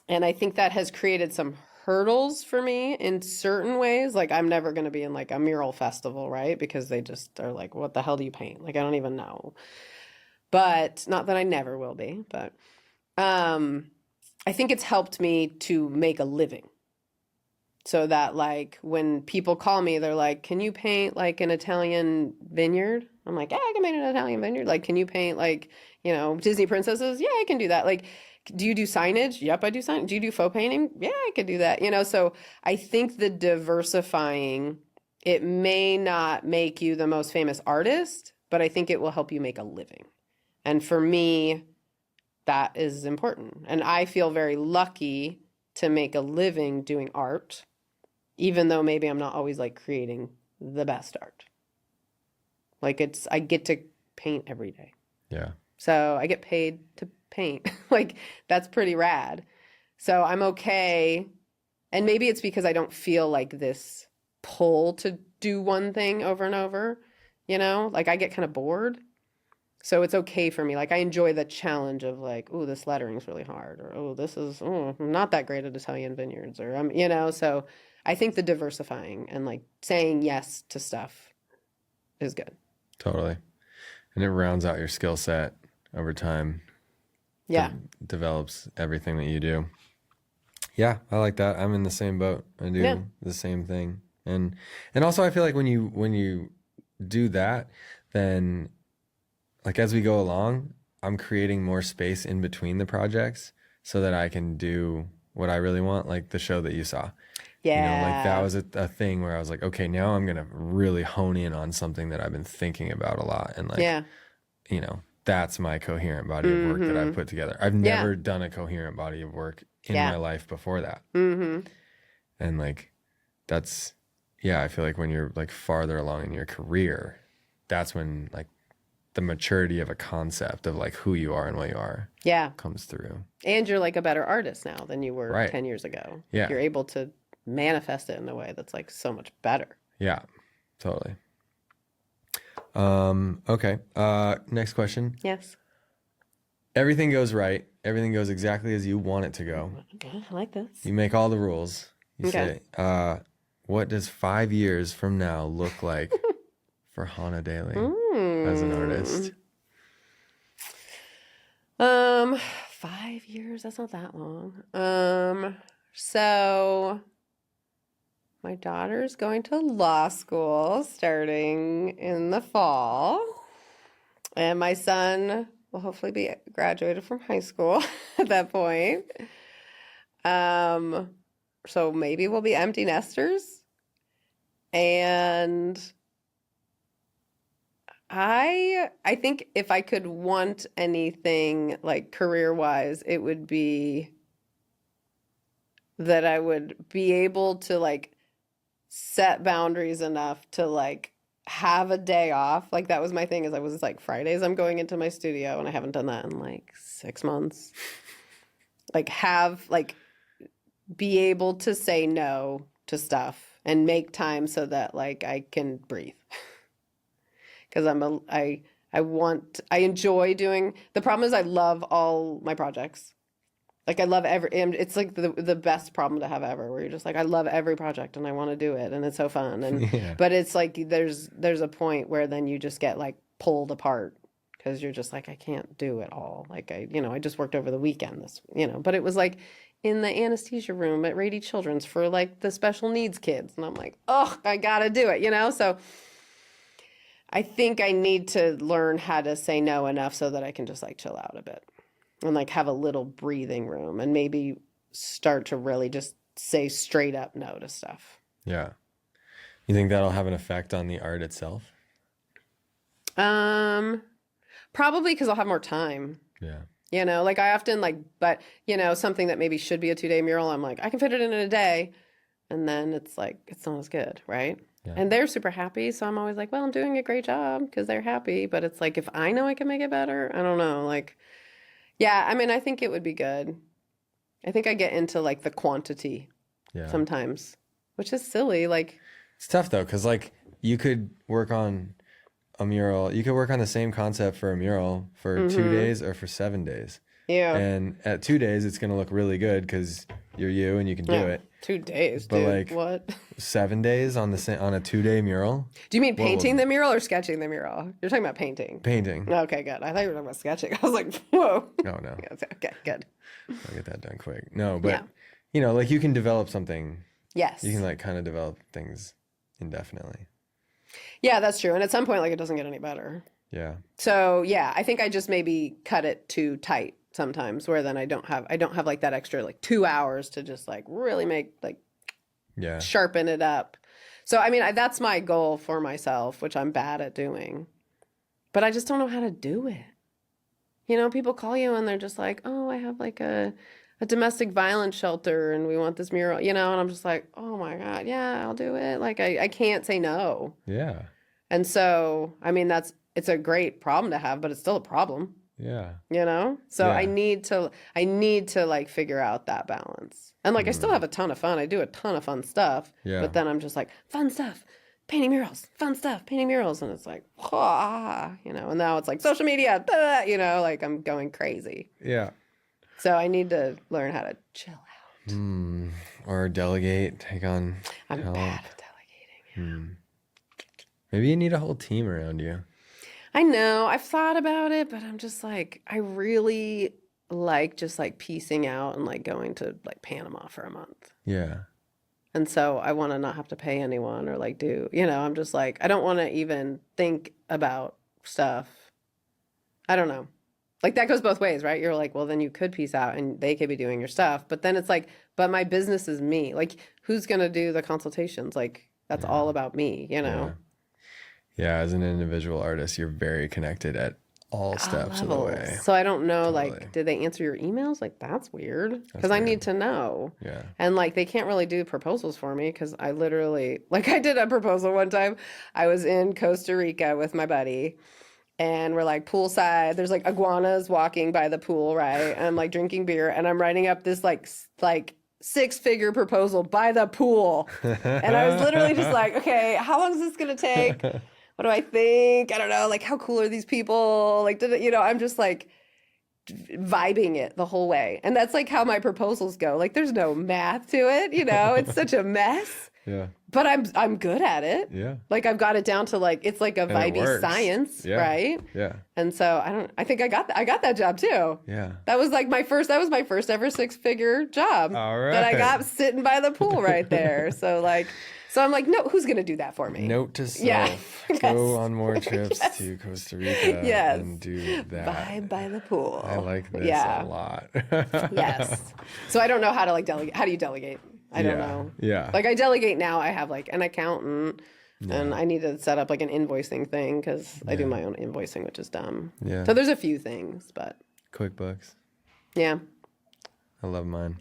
And I think that has created some hurdles for me in certain ways. Like I'm never going to be in like a mural festival, right? Because they just are like, what the hell do you paint? Like, I don't even know. But not that I never will be, but I think it's helped me to make a living. So that like when people call me, they're like, can you paint like an Italian vineyard? I'm like, yeah, I can paint an Italian vineyard. Like, can you paint like, you know, Disney princesses? Yeah, I can do that. Like, do you do signage? Yep, I do signage. Do you do faux painting? Yeah, I could do that. You know, so I think the diversifying, it may not make you the most famous artist, but I think it will help you make a living. And for me, that is important. And I feel very lucky to make a living doing art, even though maybe I'm not always like creating the best art. Like I get to paint every day. Yeah. So I get paid to paint. Like that's pretty rad. So I'm okay. And maybe it's because I don't feel like this pull to do one thing over and over, you know, like I get kind of bored. So it's okay for me. Like I enjoy the challenge of like, oh, this lettering's really hard, or I'm not that great at Italian vineyards, or you know. So I think the diversifying and like saying yes to stuff is good. Totally, and it rounds out your skill set over time. Yeah, develops everything that you do. Yeah, I like that. I'm in the same boat. I do Yeah. the same thing. And also I feel like when you do that, then like as we go along, I'm creating more space in between the projects so that I can do what I really want, like the show that you saw. You know, like that Yeah. was a thing where I was like, okay, now I'm gonna really hone in on something that I've been thinking about a lot, and like, Yeah. you know, that's my coherent body of work that I've Mm-hmm. put together. I've Yeah. never done a coherent body of work in Yeah. my life before that, Mm-hmm. and like, that's, yeah, I feel like when you're like farther along in your career, that's when like the maturity of a concept of like who you are and what you are Yeah. comes through. And you're like a better artist now than you were Right. 10 years ago. Yeah. You're able to manifest it in a way that's like so much better. Yeah, totally. Okay. Next question. Yes. Everything goes right. Everything goes exactly as you want it to go. Okay, I like this. You make all the rules. You Okay. say, what does 5 years from now look like for Hanna Daly as an artist? 5 years, that's not that long. So my daughter's going to law school starting in the fall, and my son will hopefully be graduated from high school at that point. So maybe we'll be empty nesters, and I think if I could want anything like career-wise, it would be that I would be able to like set boundaries enough to like have a day off. Like that was my thing, is I was like, Fridays I'm going into my studio, and I haven't done that in like 6 months. Like be able to say no to stuff and make time so that like I can breathe. Because I enjoy doing, the problem is I love all my projects. Like I love and it's like the best problem to have ever, where you're just like, I love every project and I want to do it and it's so fun. And Yeah. but it's like there's a point where then you just get like pulled apart, because you're just like, I can't do it all. Like I just worked over the weekend but it was like in the anesthesia room at Rady Children's for like the special needs kids, and I'm like, oh, I gotta do it. So I think I need to learn how to say no enough so that I can just like chill out a bit and like have a little breathing room, and maybe start to really just say straight up no to stuff. Yeah. You think that'll have an effect on the art itself? Probably because I'll have more time. Yeah. Like I often like, but something that maybe should be a 2-day mural, I'm like, I can fit it in a day, and then it's like, it's not as good, right? Yeah. And they're super happy, so I'm always like, well, I'm doing a great job because they're happy. But it's like, if I know I can make it better, I don't know. Like, yeah, I mean, I think it would be good. I think I get into like the quantity sometimes, which is silly. Like, it's tough though, because like you could work on a mural, you could work on the same concept for a mural for 2 days or for 7 days. Yeah. And at 2 days, it's going to look really good because you're you and you can do it. 2 days, But dude. like, what? 7 days on a 2-day mural? Do you mean painting the mural or sketching the mural? You're talking about painting. Painting. Okay, good. I thought you were talking about sketching. I was like, whoa. No. Okay, good. I'll get that done quick. No, but like you can develop something. Yes. You can like kind of develop things indefinitely. Yeah, that's true. And at some point, like, it doesn't get any better. Yeah. So yeah, I think I just maybe cut it too tight sometimes, where then I don't have like that extra like 2 hours to just like really make like sharpen it up. So I mean, that's my goal for myself, which I'm bad at doing, but I just don't know how to do it. People call you and they're just like, oh, I have like a domestic violence shelter and we want this mural, and I'm just like, oh my God, yeah, I'll do it. Like I can't say no. Yeah. And so, I mean, it's a great problem to have, but it's still a problem. Yeah. So I need to like figure out that balance. And like, I still have a ton of fun. I do a ton of fun stuff. Yeah. But then I'm just like, fun stuff, painting murals, fun stuff, painting murals. And it's like, and now it's like social media, like I'm going crazy. Yeah. So I need to learn how to chill out. Or delegate, take on I'm help. bad at delegating. Maybe you need a whole team around you. I know. I've thought about it, but I'm just like, I really like just like piecing out and like going to like Panama for a month. Yeah. And so I want to not have to pay anyone or like do, I'm just like, I don't want to even think about stuff. I don't know. Like that goes both ways, right? You're like, well, then you could piece out and they could be doing your stuff. But then it's like, but my business is me. Like, who's going to do the consultations? Like, that's all about me, Yeah. Yeah. As an individual artist, you're very connected at all steps of the way. So I don't know, Totally. like, did they answer your emails? Like, that's weird. That's Because I weird. need to know. Yeah. And like, they can't really do proposals for me because I literally, like, I did a proposal one time. I was in Costa Rica with my buddy. And we're like poolside. There's like iguanas walking by the pool, right? And I'm like drinking beer, and I'm writing up this like 6-figure proposal by the pool. And I was literally just like, okay, how long is this gonna take? What do I think? I don't know. Like, how cool are these people? Like, I'm just like vibing it the whole way. And that's like how my proposals go. Like, there's no math to it. It's such a mess. Yeah. But I'm good at it. Yeah. Like I've got it down to like it's like a And it vibey works. science, Yeah. right? Yeah. And so I think I got that job too. Yeah. That was my first ever 6-figure job All right. that I got sitting by the pool right there. So I'm like, no, who's gonna do that for me? Note to self. Yeah. Go Yes. on more trips Yes. to Costa Rica Yes. and do that. Vibe by the pool. I like this Yeah. a lot. Yes. So I don't know how to like delegate. How do you delegate? I don't know. Yeah. Like I delegate now. I have like an accountant, and I need to set up like an invoicing thing because I do my own invoicing, which is dumb. Yeah. So there's a few things, but QuickBooks. yeah. I love mine.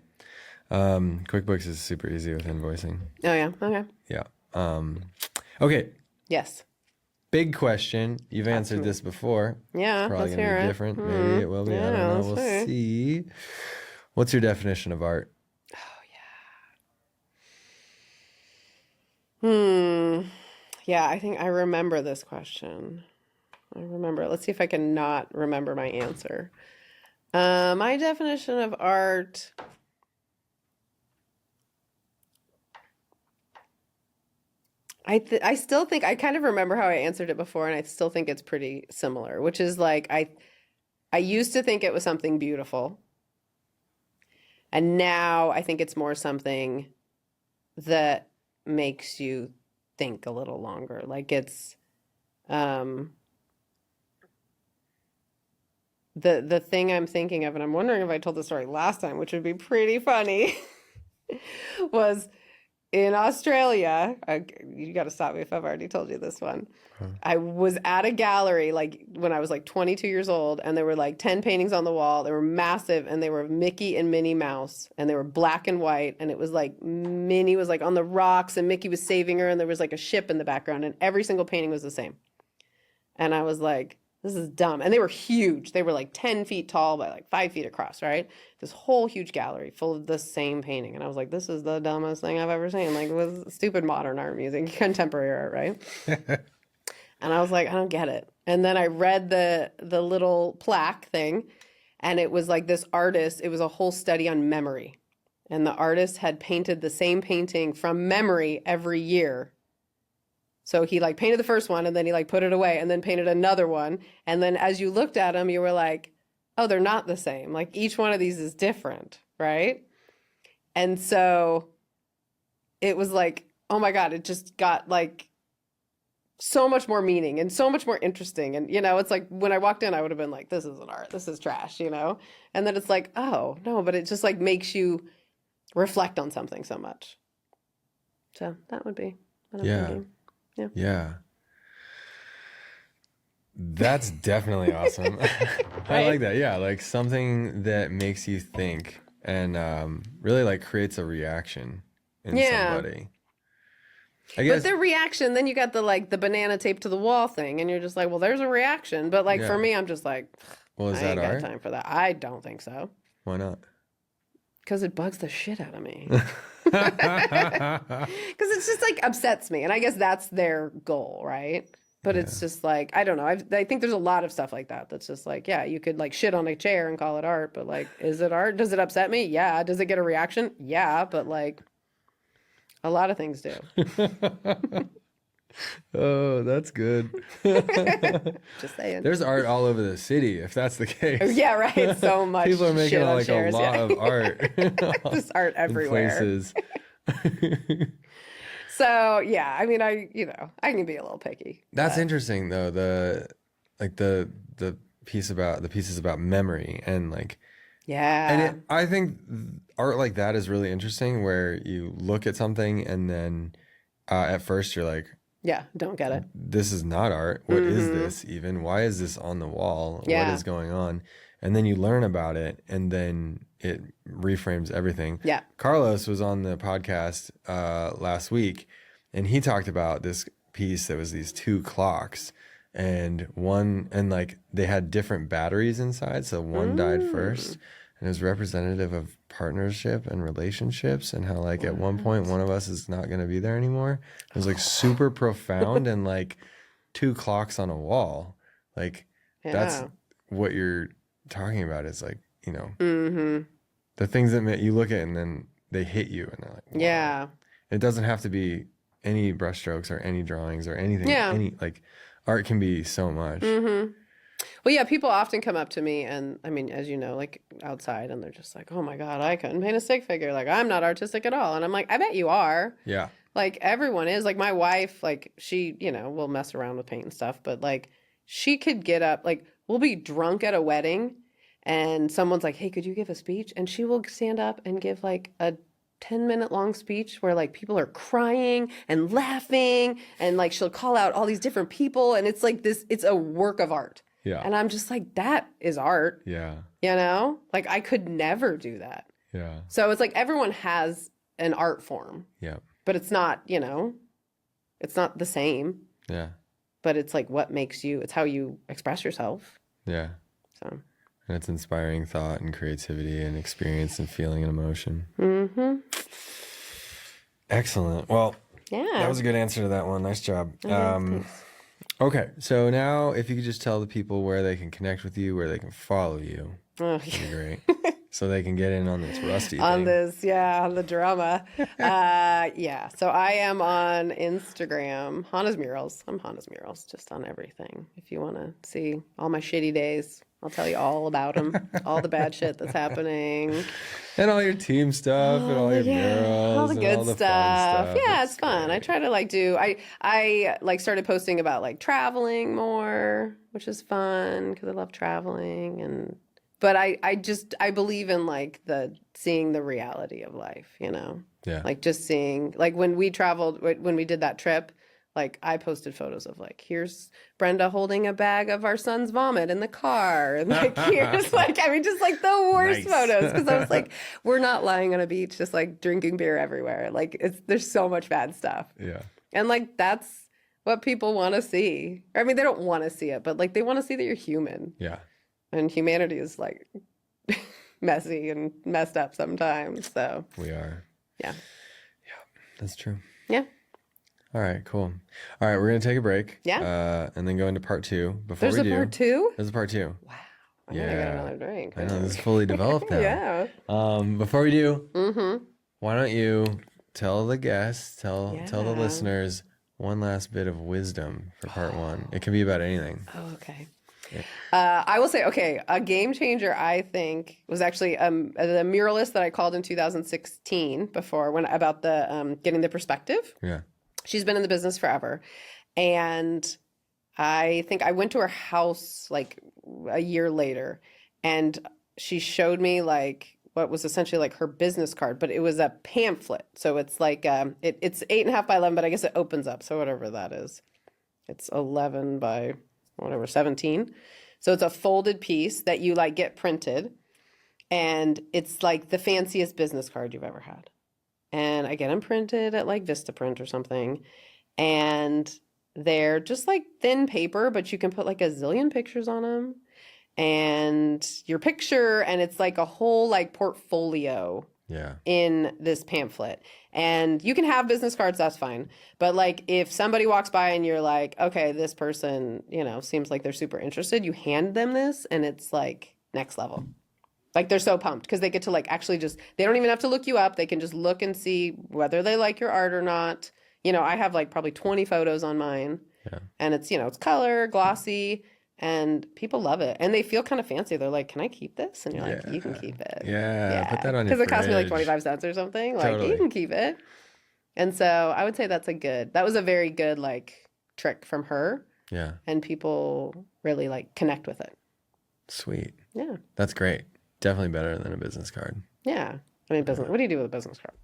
QuickBooks is super easy with invoicing. Oh yeah. Okay. Yeah. Okay. Yes. Big question. You've answered this before. Yeah. Probably Let's going to hear be it. different. Maybe it will be. I don't know. let's We'll see. What's your definition of art? Yeah, I think I remember this question. I remember it. Let's see if I can not remember my answer. My definition of art. I still think I kind of remember how I answered it before, and I still think it's pretty similar, which is like I used to think it was something beautiful, and now I think it's more something that makes you think a little longer. Like it's the thing I'm thinking of, and I'm wondering if I told the story last time, which would be pretty funny, was in Australia. You got to stop me if I've already told you this one. I was at a gallery like when I was like 22 years old, and there were like 10 paintings on the wall. They were massive, and they were Mickey and Minnie Mouse, and they were black and white, and it was like Minnie was like on the rocks and Mickey was saving her, and there was like a ship in the background, and every single painting was the same. And I was like, this is dumb. And they were huge. They were like 10 feet tall by like 5 feet across, right? This whole huge gallery full of the same painting. And I was like, this is the dumbest thing I've ever seen. Like, it was stupid modern art music, contemporary art, right? And I was like, I don't get it. And then I read the little plaque thing, and it was like this artist, it was a whole study on memory. And the artist had painted the same painting from memory every year. So he like painted the first one, and then he like put it away, and then painted another one. And then as you looked at them, you were like, oh, they're not the same. Like each one of these is different, right? And so it was like, oh my God, it just got like so much more meaning and so much more interesting. And, it's like when I walked in, I would have been like, this isn't art, this is trash, And then it's like, oh, no, but it just like makes you reflect on something so much. So that would be what I'm thinking. Yeah. That's definitely awesome. I Right? like that. Yeah. Like something that makes you think and really like creates a reaction in somebody. I guess. But the reaction, then you got the banana tape to the wall thing, and you're just like, well, there's a reaction. But like for me, I'm just like, well, is I that ain't art? got time for that. I don't think so. Why not? Because it bugs the shit out of me. Because it's just like upsets me. And I guess that's their goal, right? But it's just like, I don't know. I think there's a lot of stuff like that that's just like, yeah, you could like shit on a chair and call it art. But like, is it art? Does it upset me? Yeah. Does it get a reaction? Yeah. But like, a lot of things do. Oh, that's good. Just saying. There's art all over the city, if that's the case. Yeah, right. So much People are making shit on like shares, a lot yeah. of art. Just art in everywhere. places. So yeah, I mean, I can be a little picky. That's but interesting though. The pieces about memory and like yeah, I think art like that is really interesting where you look at something and then at first you're like, yeah, don't get it. this is not art. What is this even? Why is this on the wall? Yeah. What is going on? And then you learn about it and then it reframes everything. Yeah. Carlos was on the podcast last week and he talked about this piece that was these two clocks and like they had different batteries inside. So one died first and it was representative of partnership and relationships and how like at one point one of us is not going to be there anymore. It was like super profound and like two clocks on a wall. Like that's what you're talking about is like, you know, the things that you look at and then they hit you and they're like, wow. Yeah. It doesn't have to be any brushstrokes or any drawings or anything. Yeah. Like art can be so much. Well, yeah, people often come up to me and I mean, as you know, like outside and they're just like, oh my God, I couldn't paint a stick figure. Like I'm not artistic at all. And I'm like, I bet you are. Yeah. Like everyone is. Like my wife, like she, will mess around with paint and stuff, but like she could get up, like we'll be drunk at a wedding and someone's like, hey, could you give a speech? And she will stand up and give like a 10-minute long speech where like people are crying and laughing and like she'll call out all these different people and it's like it's a work of art. Yeah. And I'm just like, that is art. Yeah. Like I could never do that. Yeah. So it's like everyone has an art form. Yeah. But it's not, it's not the same. Yeah. But it's like what makes you, it's how you express yourself. Yeah. So. And it's inspiring thought and creativity and experience and feeling and emotion. Excellent. Well, yeah. That was a good answer to that one. Nice job. Thanks. Okay. So now if you could just tell the people where they can connect with you, where they can follow you, Oh, that'd be great. So they can get in on this rusty on thing. this, on the drama. So I am on Instagram, Hanna's Murals. I'm Hanna's Murals, just on everything. If you want to see all my shitty days, I'll tell you all about them, all the bad shit that's happening. And all your team stuff and all your murals. All the and good all the stuff. fun stuff. Yeah, it's fun. I try to like I like started posting about like traveling more, which is fun because I love traveling but I believe in like seeing the reality of life, Yeah. like just seeing, like when we traveled, when we did that trip, like I posted photos of like, here's Brenda holding a bag of our son's vomit in the car. And like, here's like, just like the worst photos. Cause I was like, we're not lying on a beach, just like drinking beer everywhere. Like there's so much bad stuff. Yeah. And like, that's what people want to see. I mean, they don't want to see it, but like they want to see that you're human. Yeah. And humanity is like messy and messed up sometimes. So We are. Yeah. Yeah. That's true. Yeah. All right, cool. All right, we're going to take a break. Yeah. And then go into part two. Before There's we a do. part two? There's a part two. Wow. I gotta get another drink. I know, this is fully developed now. Yeah. Before we do, why don't you tell the guests, tell the listeners one last bit of wisdom for part one. It can be about anything. Oh, okay. I will say, a game changer, I think, was actually the muralist that I called in 2016 about the getting the perspective. Yeah. She's been in the business forever. And I think I went to her house like a year later and she showed me like what was essentially like her business card, but it was a pamphlet. So it's like, it's 8.5 by 11, but I guess it opens up. So whatever that is, it's 11 by 17. So it's a folded piece that you like get printed and it's like the fanciest business card you've ever had. And I get them printed at like Vistaprint or something. And they're just like thin paper, but you can put like a zillion pictures on them and your picture. And it's like a whole like portfolio in this pamphlet. And you can have business cards, that's fine. But like if somebody walks by and you're like, okay, this person, seems like they're super interested, you hand them this and it's like next level. Like they're so pumped because they get to like actually they don't even have to look you up. They can just look and see whether they like your art or not. I have like probably 20 photos on mine. Yeah. And it's, it's color, glossy, and people love it. And they feel kind of fancy. They're like, can I keep this? And you're like, you can keep it. Yeah. Put that on your Because it cost me like fridge. 25 cents or something. Like, Totally. you can keep it. And so I would say that was a very good like trick from her. Yeah. And people really like connect with it. Sweet. Yeah. That's great. Definitely better than a business card. Yeah. I mean, what do you do with a business card?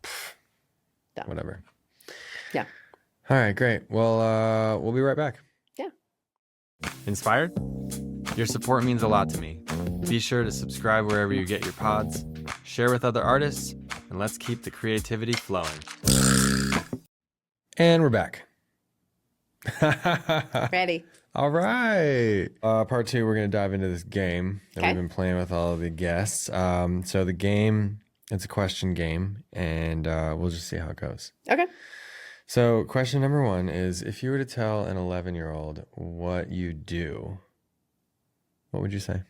Done. Whatever. Yeah. All right, great. Well, we'll be right back. Yeah. Inspired? Your support means a lot to me. Be sure to subscribe wherever you get your pods, share with other artists, and let's keep the creativity flowing. And we're back. Ready. All right. Part 2, we're going to dive into this game that Okay. we've been playing with all of the guests. So the game, it's a question game, and we'll just see how it goes. Okay. So question number 1 is, if you were to tell an 11-year-old what you do, what would you say?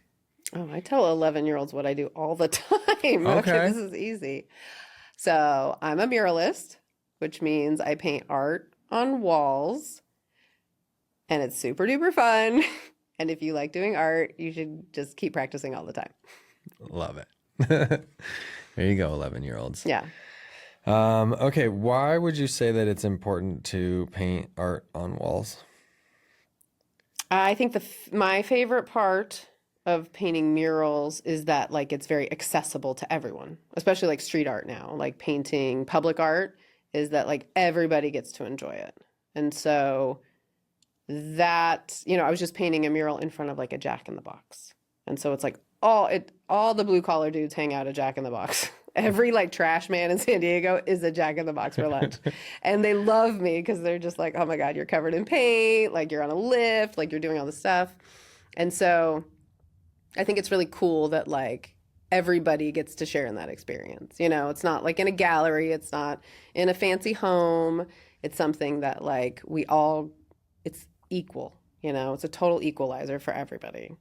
Oh, I tell 11-year-olds what I do all the time. Okay. This is easy. So I'm a muralist, which means I paint art on walls, and it's super duper fun. And if you like doing art, you should just keep practicing all the time. Love it. There you go, 11-year-olds. Yeah. Okay, why would you say that it's important to paint art on walls? I think my favorite part of painting murals is that like it's very accessible to everyone, especially like street art now. Like painting public art is that like everybody gets to enjoy it. And so that, I was just painting a mural in front of like a Jack in the Box. And so it's like all the blue collar dudes hang out at Jack in the Box. Every like trash man in San Diego is a Jack in the Box for lunch. And they love me because they're just like, oh my God, you're covered in paint, like you're on a lift, like you're doing all this stuff. And so I think it's really cool that like everybody gets to share in that experience. It's not like in a gallery, it's not in a fancy home. It's something that like it's equal, it's a total equalizer for everybody.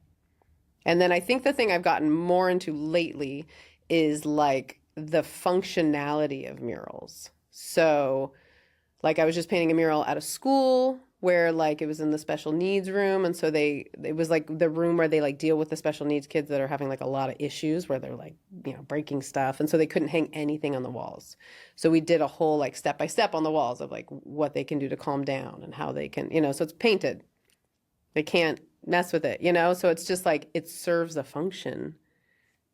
And then I think the thing I've gotten more into lately is like the functionality of murals. So like I was just painting a mural at a school where like it was in the special needs room. And so it was like the room where they like deal with the special needs kids that are having like a lot of issues where they're like, breaking stuff. And so they couldn't hang anything on the walls. So we did a whole like step by step on the walls of like what they can do to calm down and how they can, so it's painted. They can't mess with it, So it's just like it serves a function.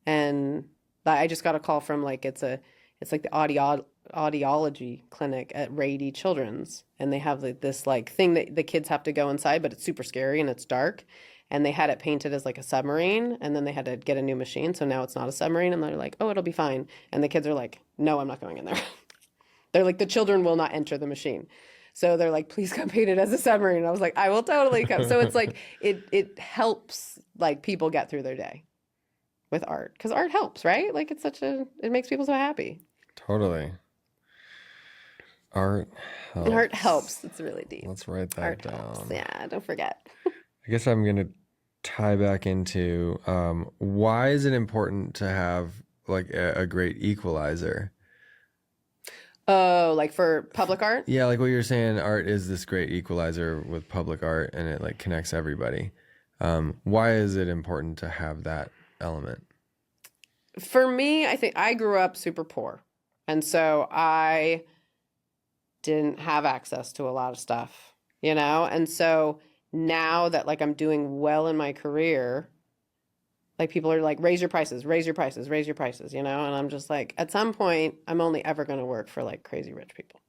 And I just got a call from like it's like the audiology clinic at Rady Children's, and they have like this like thing that the kids have to go inside, but it's super scary and it's dark, and they had it painted as like a submarine, and then they had to get a new machine, so now it's not a submarine, and they're like, oh, it'll be fine, and the kids are like, no, I'm not going in there. They're like, the children will not enter the machine. So they're like, please come paint it as a submarine. And I was like, I will totally come. So it's like it helps like people get through their day with art, because art helps, right? Like it makes people so happy. Totally. Art helps. Art helps. It's really deep. Let's write that Art down. helps. Yeah, don't forget. I guess I'm going to tie back into why is it important to have like a great equalizer? Oh, like for public art? Yeah, like what you're saying, art is this great equalizer with public art, and it like connects everybody. Why is it important to have that element? For me, I think I grew up super poor. And so I didn't have access to a lot of stuff, And so now that like I'm doing well in my career, like people are like, raise your prices, raise your prices, raise your prices, And I'm just like, at some point, I'm only ever going to work for like crazy rich people.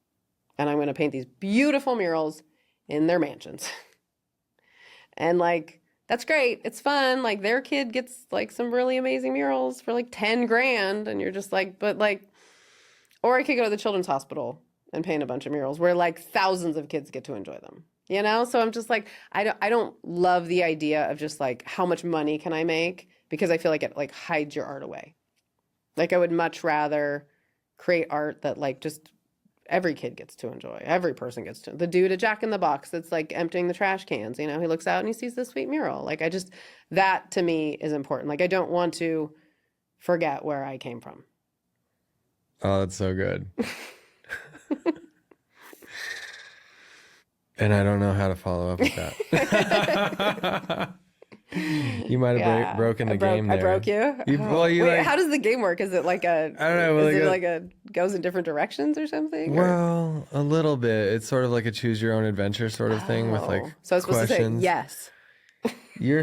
And I'm going to paint these beautiful murals in their mansions. And like, that's great. It's fun. Like their kid gets like some really amazing murals for like 10 grand. And you're just like, but like, or I could go to the children's hospital and paint a bunch of murals where like thousands of kids get to enjoy them, So I'm just like, I don't love the idea of just like, how much money can I make? Because I feel like it like hides your art away. Like I would much rather create art that like just every kid gets to enjoy. Every person gets to. The dude at Jack in the Box that's like emptying the trash cans, he looks out and he sees this sweet mural. Like that to me is important. Like I don't want to forget where I came from. Oh, that's so good. And I don't know how to follow up with that. You might have broken the game there. I broke you? Wait, like, how does the game work? Is it like a... I don't know. Is it like a goes in different directions or something? Well, a little bit. It's sort of like a choose your own adventure sort of thing with like so I was supposed questions. to say yes. You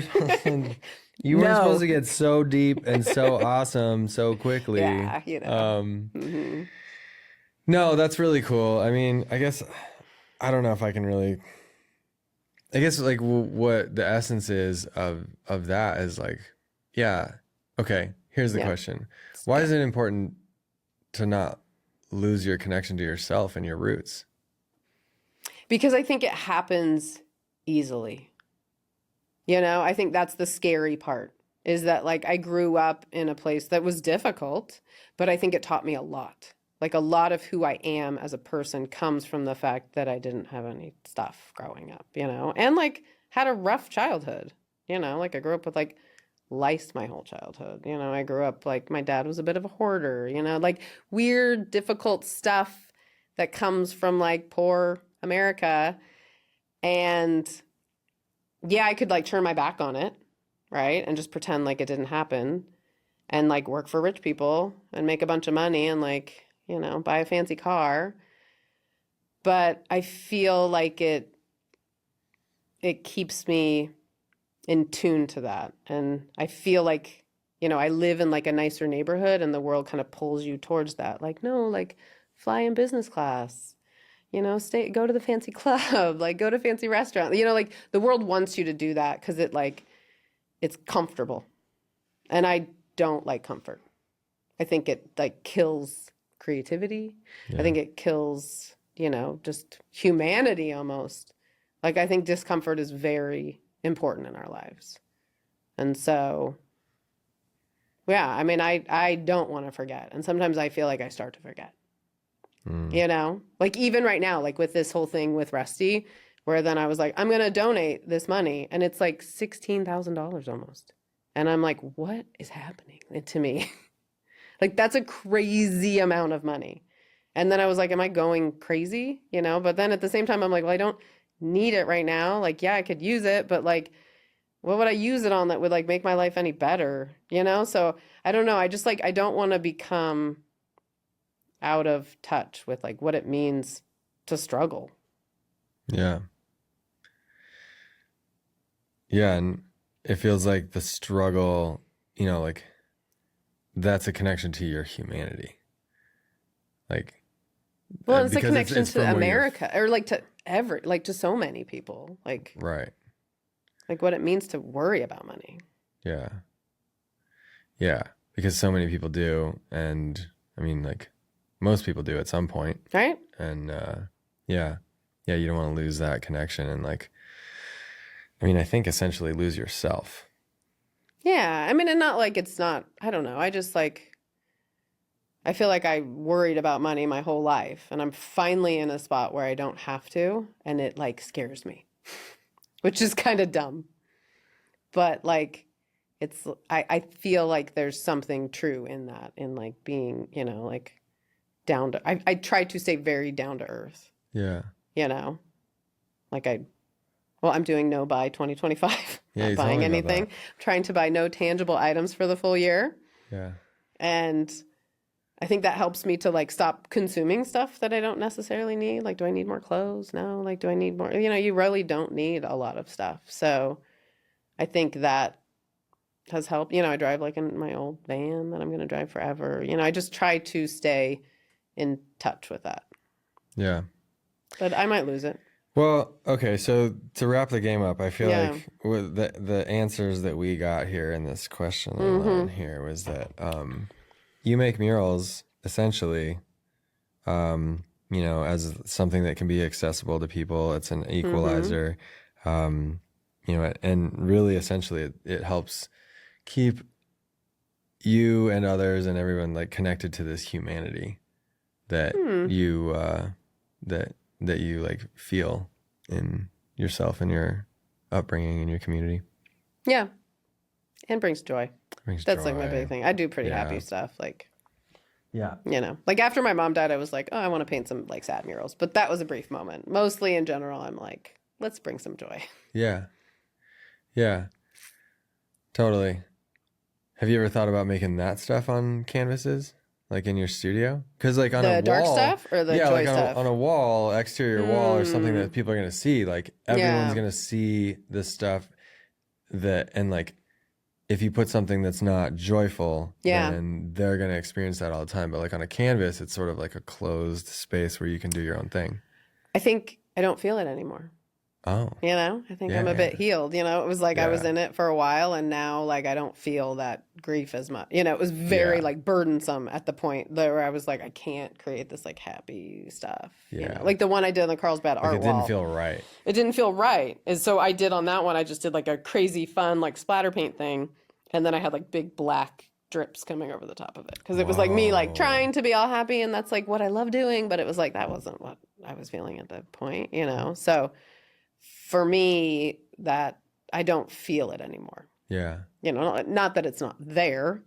weren't supposed to get so deep and so awesome so quickly. Yeah, you know. No, that's really cool. I mean, I guess I don't know if I can really. I guess like what the essence is of that is like, yeah, okay. Here's the question: why is it important to not lose your connection to yourself and your roots? Because I think it happens easily. You know, I think that's the scary part, is that like I grew up in a place that was difficult, but I think it taught me a lot. Like a lot of who I am as a person comes from the fact that I didn't have any stuff growing up, you know, and like had a rough childhood, you know, like I grew up with like lice my whole childhood. You know, I grew up like my dad was a bit of a hoarder, you know, like weird, difficult stuff that comes from like poor America. And yeah, I could like turn my back on it, right? And just pretend like it didn't happen and like work for rich people and make a bunch of money and like, you know, buy a fancy car. But I feel like it keeps me in tune to that. And I feel like, you know, I live in like a nicer neighborhood and the world kind of pulls you towards that. Like, no, like fly in business class, you know, go to the fancy club, like go to fancy restaurant. You know, like the world wants you to do that because it's comfortable. And I don't like comfort. I think it like kills creativity. Yeah. I think it kills, you know, just humanity almost. Like I think discomfort is very important in our lives. And so, yeah, I mean, I don't want to forget. And sometimes I feel like I start to forget, you know, like even right now, like with this whole thing with Rusty, where then I was like, I'm going to donate this money. And it's like $16,000 almost. And I'm like, what is happening to me? Like, that's a crazy amount of money. And then I was like, am I going crazy? You know, but then at the same time, I'm like, well, I don't need it right now. Like, yeah, I could use it, but like, what would I use it on that would like make my life any better? You know? So I don't know. I just like, I don't want to become out of touch with like what it means to struggle. Yeah. Yeah. And it feels like the struggle, you know, like, that's a connection to your humanity. Like, well, it's a connection to America or like to to so many people, like, right. Like what it means to worry about money. Yeah. Yeah. Because so many people do. And I mean, like most people do at some point. Right. And, yeah, you don't want to lose that connection. And like, I mean, I think essentially lose yourself. Yeah, I mean, and not like it's not, I don't know. I just like, I feel like I worried about money my whole life and I'm finally in a spot where I don't have to. And it like scares me, which is kind of dumb. But like, I feel like there's something true in that, in like being, you know, like down to, I try to stay very down to earth. Yeah. You know, like I'm doing no buy 2025. Yeah, not buying anything. I'm trying to buy no tangible items for the full year. Yeah. And I think that helps me to like stop consuming stuff that I don't necessarily need. Like, do I need more clothes? No. Like, do I need more? You know, you really don't need a lot of stuff. So I think that has helped. You know, I drive like in my old van that I'm going to drive forever. You know, I just try to stay in touch with that. Yeah. But I might lose it. Well, okay, so to wrap the game up, I feel like with the answers that we got here in this question line here was that you make murals essentially, you know, as something that can be accessible to people. It's an equalizer, you know, and really essentially it helps keep you and others and everyone like connected to this humanity that you that you like feel in yourself and your upbringing and your community. Yeah. And brings joy. That's joy. Like my big thing. I do pretty happy stuff. Like Yeah. You know, like after my mom died, I was like, oh, I want to paint some like sad murals. But that was a brief moment. Mostly in general, I'm like, let's bring some joy. Yeah. Yeah. Totally. Have you ever thought about making that stuff on canvases? Like in your studio? Because like on a The wall, dark stuff or the yeah, joy like stuff? on a wall, exterior wall or something that people are going to see. Like everyone's Yeah. going to see this stuff that, and like if you put something that's not joyful, Yeah. then they're going to experience that all the time. But like on a canvas, it's sort of like a closed space where you can do your own thing. I think I don't feel it anymore. Oh. You know, I think Yeah, I'm a bit yeah. healed. You know, it was like I was Yeah. in it for a while and now like I don't feel that grief as much. You know, it was very Yeah. like burdensome at the point where I was like, I can't create this like happy stuff. You Yeah. know, like the one I did on the Carlsbad Like art it didn't wall. feel right. It didn't feel right. And so I did on that one, I just did like a crazy fun like splatter paint thing. And then I had like big black drips coming over the top of it. Because it was like me like Whoa. trying to be all happy and that's like what I love doing. But it was like that wasn't what I was feeling at that point, you know? So for me, that I don't feel it anymore. Yeah. You know, not that it's not there,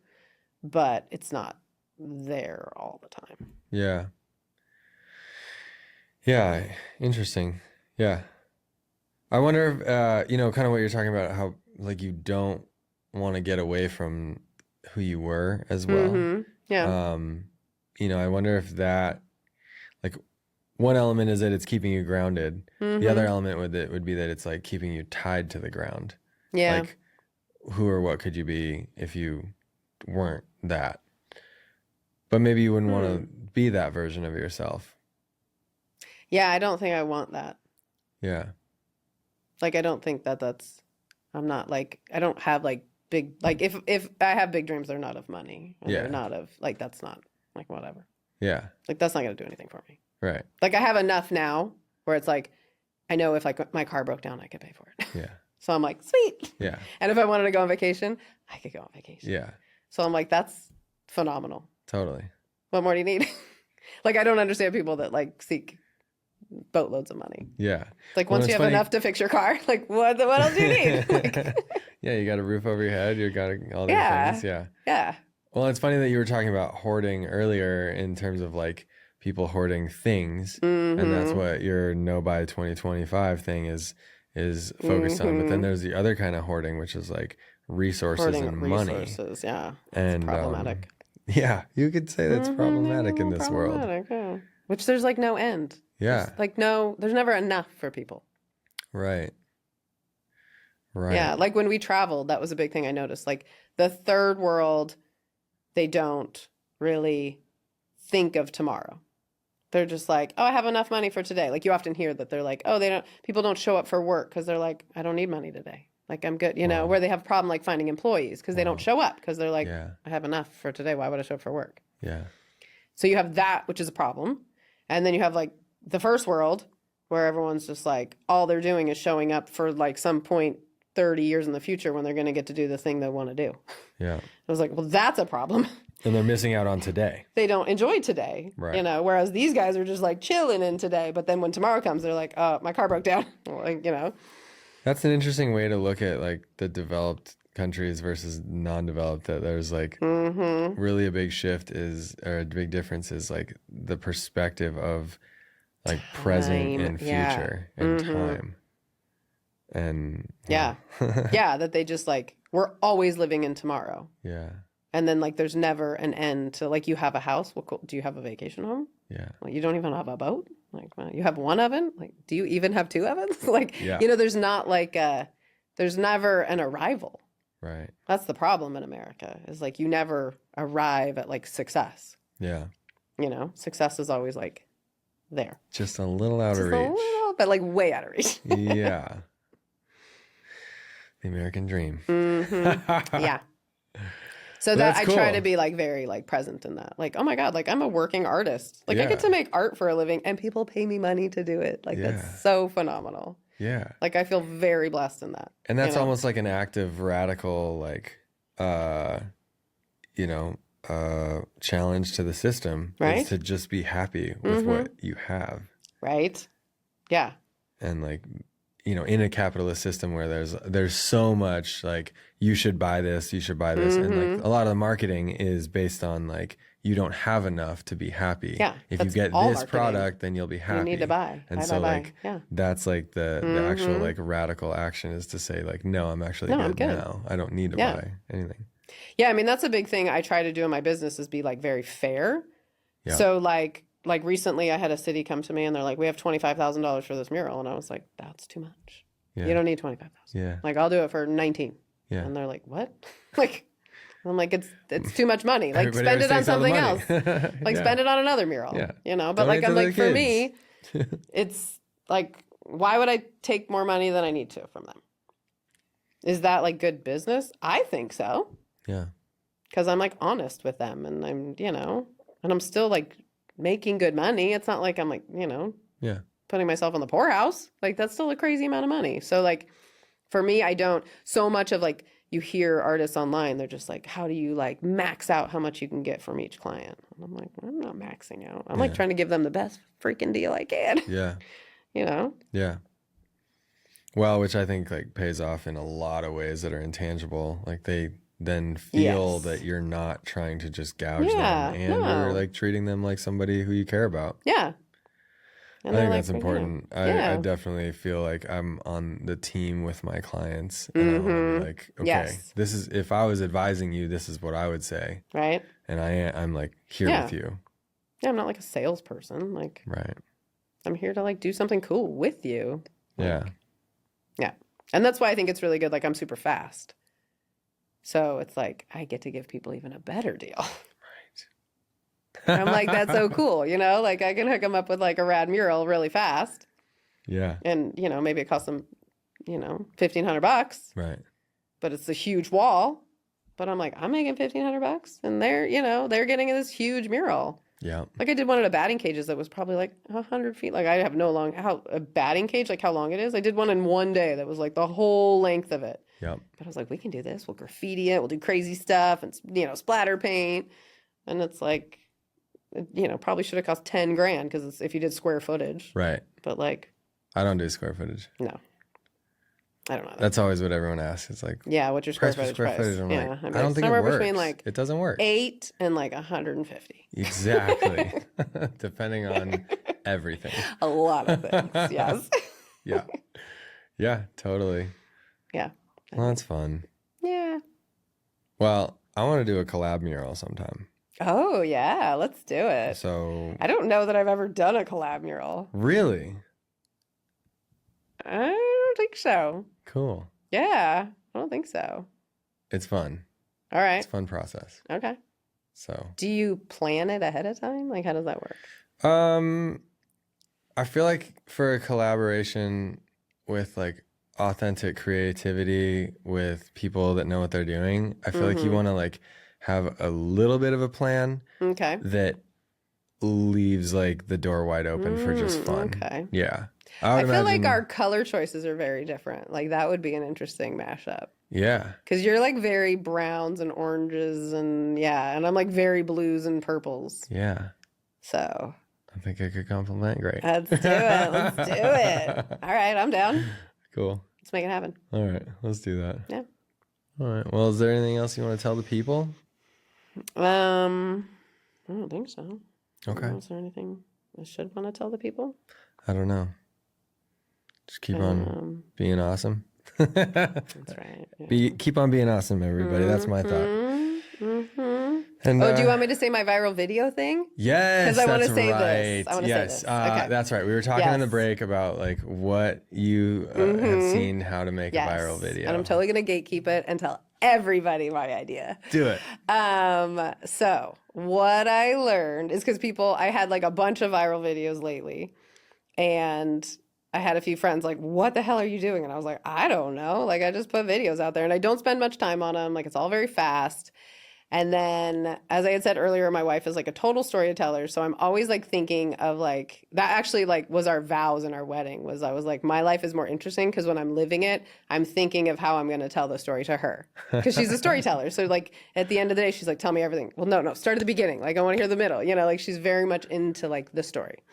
but it's not there all the time. Yeah. Yeah. Interesting. Yeah. I wonder if, you know, kind of what you're talking about, how like you don't want to get away from who you were as well. Mm-hmm. Yeah. You know, I wonder if that, like, one element is that it's keeping you grounded. Mm-hmm. The other element with it would be that it's like keeping you tied to the ground. Yeah. Like, who or what could you be if you weren't that? But maybe you wouldn't want to be that version of yourself. Yeah, I don't think I want that. Yeah. Like, I don't think that that's, I'm not like, I don't have like big, like if I have big dreams, they're not of money. And Yeah. they're not of, like, that's not, like, whatever. Yeah. Like, that's not going to do anything for me. Right. Like, I have enough now where it's like, I know if like my car broke down, I could pay for it. Yeah. So I'm like, sweet. Yeah. And if I wanted to go on vacation, I could go on vacation. Yeah. So I'm like, that's phenomenal. Totally. What more do you need? Like, I don't understand people that like seek boatloads of money. Yeah. Like, Well, once you it's have funny- enough to fix your car, like, what else do you need? Like, Yeah, you got a roof over your head. You got all these Yeah. things. Yeah. yeah. Well, it's funny that you were talking about hoarding earlier in terms of like people hoarding things, and that's what your no by 2025 thing is focused on. But then there's the other kind of hoarding, which is like resources Hoarding and money. resources, yeah. And Problematic. yeah, you could say that's problematic in this world. Problematic, yeah. Which there's like no end. Yeah. There's, like there's never enough for people. Right. Right. Yeah, like when we traveled, that was a big thing I noticed. Like the third world, they don't really think of tomorrow. They're just like, oh, I have enough money for today. Like you often hear that they're like, oh, people don't show up for work because they're like, I don't need money today. Like I'm good, you know, where they have a problem like finding employees because they don't show up because they're like, Yeah. I have enough for today. Why would I show up for work? Yeah. So you have that, which is a problem. And then you have like the first world where everyone's just like, all they're doing is showing up for like some point 30 years in the future when they're going to get to do the thing they want to do. Yeah. I was like, well, that's a problem. And they're missing out on today. They don't enjoy today, Right. you know, whereas these guys are just like chilling in today. But then when tomorrow comes, they're like, oh, my car broke down. Like, you know. That's an interesting way to look at like the developed countries versus non-developed. That there's like really a big shift or a big difference is like the perspective of like present Time, and yeah. future and time. And Yeah. Yeah, that they just like, we're always living in tomorrow. yeah, And then like there's never an end to like you have a house. Well, cool. Do you have a vacation home? yeah, Like you don't even have a boat? Like well, you have one oven? Like do you even have two ovens? Like Yeah. you know, there's not like there's never an arrival. right, That's the problem in America. Is like you never arrive at like success. yeah, You know, success is always like there. just a little out Just of a reach. little, but like way out of reach. Yeah, the American dream. Yeah. So Well, that that's I try cool. to be like very like present in that. Like, oh my God, like I'm a working artist. Like I Yeah. get to make art for a living and people pay me money to do it. Like Yeah. that's so phenomenal. Yeah, Like I feel very blessed in that. and that's you know? almost like an act of radical, like, challenge to the system, Right? is to just be happy with what you have. Right? Yeah. And like in a capitalist system where there's so much like, you should buy this, you should buy this. And like a lot of the marketing is based on like, you don't have enough to be happy. Yeah, if you that's get all this marketing. product, then you'll be happy. You need to buy. And Buy, so buy, like, yeah. that's like the actual like radical action is to say like, no, I'm actually I'm good good. now. I don't need to buy anything. Yeah, I mean, that's a big thing I try to do in my business is be like very fair. Yeah. So like recently I had a city come to me and they're like, we have $25,000 for this mural. And I was like, that's too much. Yeah. You don't need 25,000. Yeah. Like, I'll do it for 19. Yeah. And they're like, what? Like, I'm like, it's too much money. Like, Everybody spend it on always takes all the something money. else. Like, Yeah. spend it on another mural. Yeah. You know? But Donate like, I'm to the like, for kids. me, it's like, why would I take more money than I need to from them? Is that like good business? I think so. Yeah. Because I'm like honest with them and I'm, and I'm still like making good money. It's not like I'm like, Yeah. putting myself in the poorhouse. Like, that's still a crazy amount of money. So like, for me, I don't, so much of like, you hear artists online, they're just like, how do you like max out how much you can get from each client? And I'm like, I'm not maxing out. I'm like trying to give them the best freaking deal I can. Yeah. Yeah. Well, which I think like pays off in a lot of ways that are intangible. Like they then feel that you're not trying to just gouge them and you're like treating them like somebody who you care about. Yeah. And I think like, that's important. I definitely feel like I'm on the team with my clients. And I want to be like, okay, this is, if I was advising you, this is what I would say. Right. And I'm like here with you. Yeah, I'm not like a salesperson. Like, right. I'm here to like do something cool with you. Yeah. Yeah. And that's why I think it's really good. Like, I'm super fast. So it's like, I get to give people even a better deal. I'm like, that's so cool, like I can hook them up with like a rad mural really fast. Yeah. And, maybe it costs them, $1,500. Right. But it's a huge wall. But I'm like, I'm making $1,500 and they're getting this huge mural. Yeah. Like I did one at a batting cages that was probably like 100 feet. Like I have a batting cage, like how long it is. I did one in one day that was like the whole length of it. Yeah. But I was like, we can do this. We'll graffiti it. We'll do crazy stuff and, splatter paint. And it's like, probably should have cost 10 grand because if you did square footage. Right. But like, I don't do square footage. no, I don't know. That's always what everyone asks. It's like, yeah, what's your square footage price? I'm yeah, like, I, mean, I don't think it somewhere works. between like it doesn't work. 8 and like 150. Exactly. Depending on everything. A lot of things. Yes. Yeah. Yeah, totally. Yeah. Well, that's fun. Yeah. Well, I want to do a collab mural sometime. Oh, yeah. Let's do it. So I don't know that I've ever done a collab mural. really? I don't think so. Cool. Yeah. I don't think so. It's fun. All right. It's a fun process. Okay. So Do you plan it ahead of time? Like, how does that work? I feel like for a collaboration with like authentic creativity with people that know what they're doing, I feel like you want to like have a little bit of a plan Okay. that leaves like the door wide open for just fun. Okay. Yeah. I feel like our color choices are very different. Like, that would be an interesting mashup. Yeah. Because you're like very browns and oranges and and I'm like very blues and purples. Yeah. So I think I could compliment great. let's do it. Let's do it. All right. I'm down. Cool. Let's make it happen. All right. Let's do that. Yeah. All right. Well, is there anything else you want to tell the people? I don't think so. Okay. Is there anything I should want to tell the people? I don't know. Just keep on being awesome. That's right. Yeah. Keep on being awesome, everybody. That's my thought. Mm-hmm. And, do you want me to say my viral video thing? Yes, 'Cause I wanna that's say right. this. I wanna say yes, this. Okay. That's right. We were talking in the break about like what you have seen how to make a viral video. And I'm totally going to gatekeep it and tell everybody my idea. Do it. So what I learned is because I had like a bunch of viral videos lately, and I had a few friends like, what the hell are you doing? And I was like, I don't know. Like, I just put videos out there and I don't spend much time on them. Like, it's all very fast. And then, as I had said earlier, my wife is like a total storyteller. So I'm always like thinking of like, that actually like was our vows in our wedding, was I was like, my life is more interesting because when I'm living it, I'm thinking of how I'm going to tell the story to her because she's a storyteller. So like at the end of the day, she's like, tell me everything. Well, no, start at the beginning. Like, I want to hear the middle, like she's very much into like the story.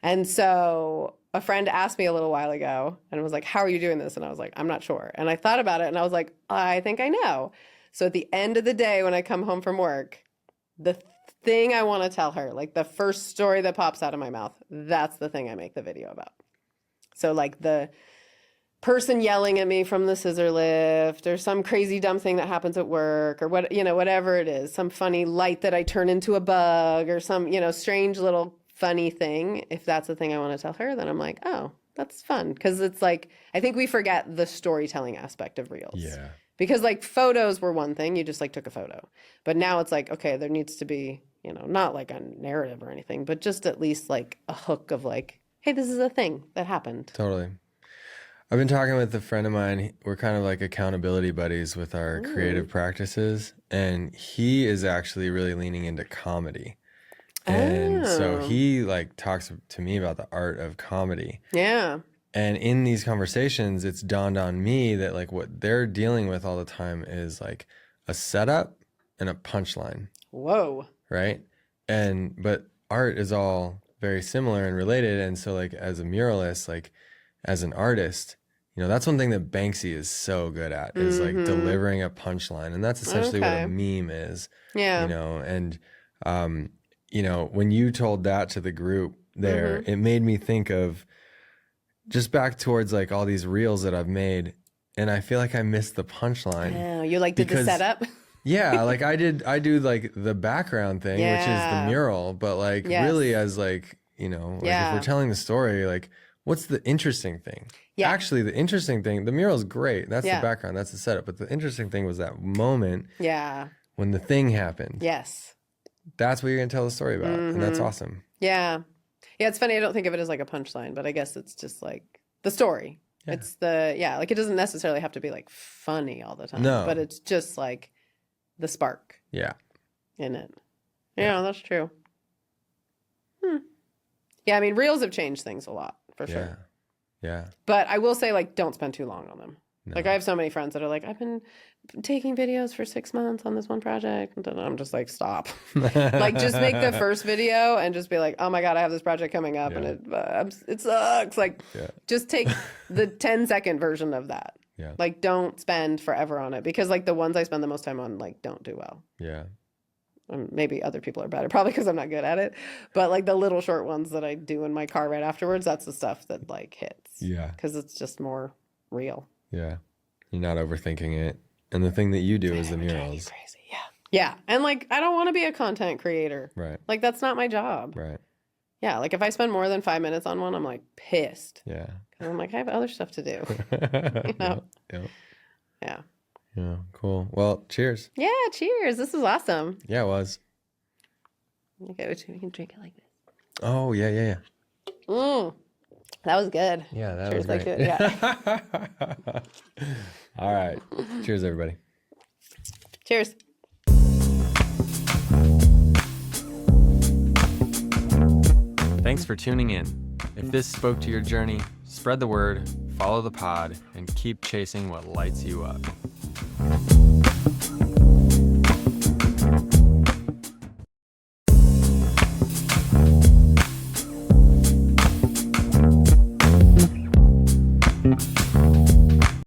And so a friend asked me a little while ago and was like, how are you doing this? And I was like, I'm not sure. And I thought about it and I was like, I think I know. So at the end of the day, when I come home from work, the thing I want to tell her, like the first story that pops out of my mouth, that's the thing I make the video about. So like the person yelling at me from the scissor lift, or some crazy dumb thing that happens at work, or what, you know, whatever it is, some funny light that I turn into a bug, or some, you know, strange little funny thing. If that's the thing I want to tell her, then I'm like, oh, that's fun. Because it's like, I think we forget the storytelling aspect of reels. Yeah. Because like photos were one thing, you just like took a photo. But now it's like, okay, there needs to be, you know, not like a narrative or anything, but just at least like a hook of like, hey, this is a thing that happened. Totally. I've been talking with a friend of mine. We're kind of like accountability buddies with our creative practices. And he is actually really leaning into comedy. And so he like talks to me about the art of comedy. Yeah. And in these conversations, it's dawned on me that like what they're dealing with all the time is like a setup and a punchline. Whoa. Right? But art is all very similar and related. And so like as a muralist, like as an artist, you know, that's one thing that Banksy is so good at is like delivering a punchline. And that's essentially what a meme is. Yeah. You know, and you know, when you told that to the group there, it made me think of just back towards like all these reels that I've made, and I feel like I missed the punchline. Oh, you like did the setup? Yeah, like I do like the background thing, which is the mural, but like really as like, you know, like if we're telling the story, like what's the interesting thing? Yeah. Actually, the interesting thing, the mural is great. That's the background, that's the setup. But the interesting thing was that moment when the thing happened. Yes. That's what you're going to tell the story about. And that's awesome. Yeah. Yeah, it's funny. I don't think of it as like a punchline, but I guess it's just like the story. Yeah. It's like it doesn't necessarily have to be like funny all the time. No. But it's just like the spark. Yeah. In it. Yeah, that's true. Yeah, I mean, reels have changed things a lot, for sure. Yeah. But I will say, like, don't spend too long on them. No. Like, I have so many friends that are like, I've been taking videos for 6 months on this one project. And I'm just like, stop. Like, just make the first video and just be like, oh my God, I have this project coming up and it sucks. Like, just take the 10-second version of that. Yeah. Like, don't spend forever on it. Because, like, the ones I spend the most time on, like, don't do well. Yeah. Maybe other people are better, probably because I'm not good at it. But, like, the little short ones that I do in my car right afterwards, that's the stuff that, like, hits. Yeah. Because it's just more real. Yeah. You're not overthinking it. And the thing that you do is the murals. Crazy. Yeah. Yeah. And like, I don't want to be a content creator. Right. Like, that's not my job. Right. Yeah. Like, if I spend more than 5 minutes on one, I'm like pissed. Yeah. Because I'm like, I have other stuff to do. You know? Yeah. Yeah. Yeah. Cool. Well, cheers. Yeah. Cheers. This was awesome. Yeah, it was. Okay. We can drink it like this. Oh, yeah. Yeah. Yeah. That was good. Yeah, that was great. Yeah. All right. Cheers, everybody. Cheers. Thanks for tuning in. If this spoke to your journey, spread the word, follow the pod, and keep chasing what lights you up.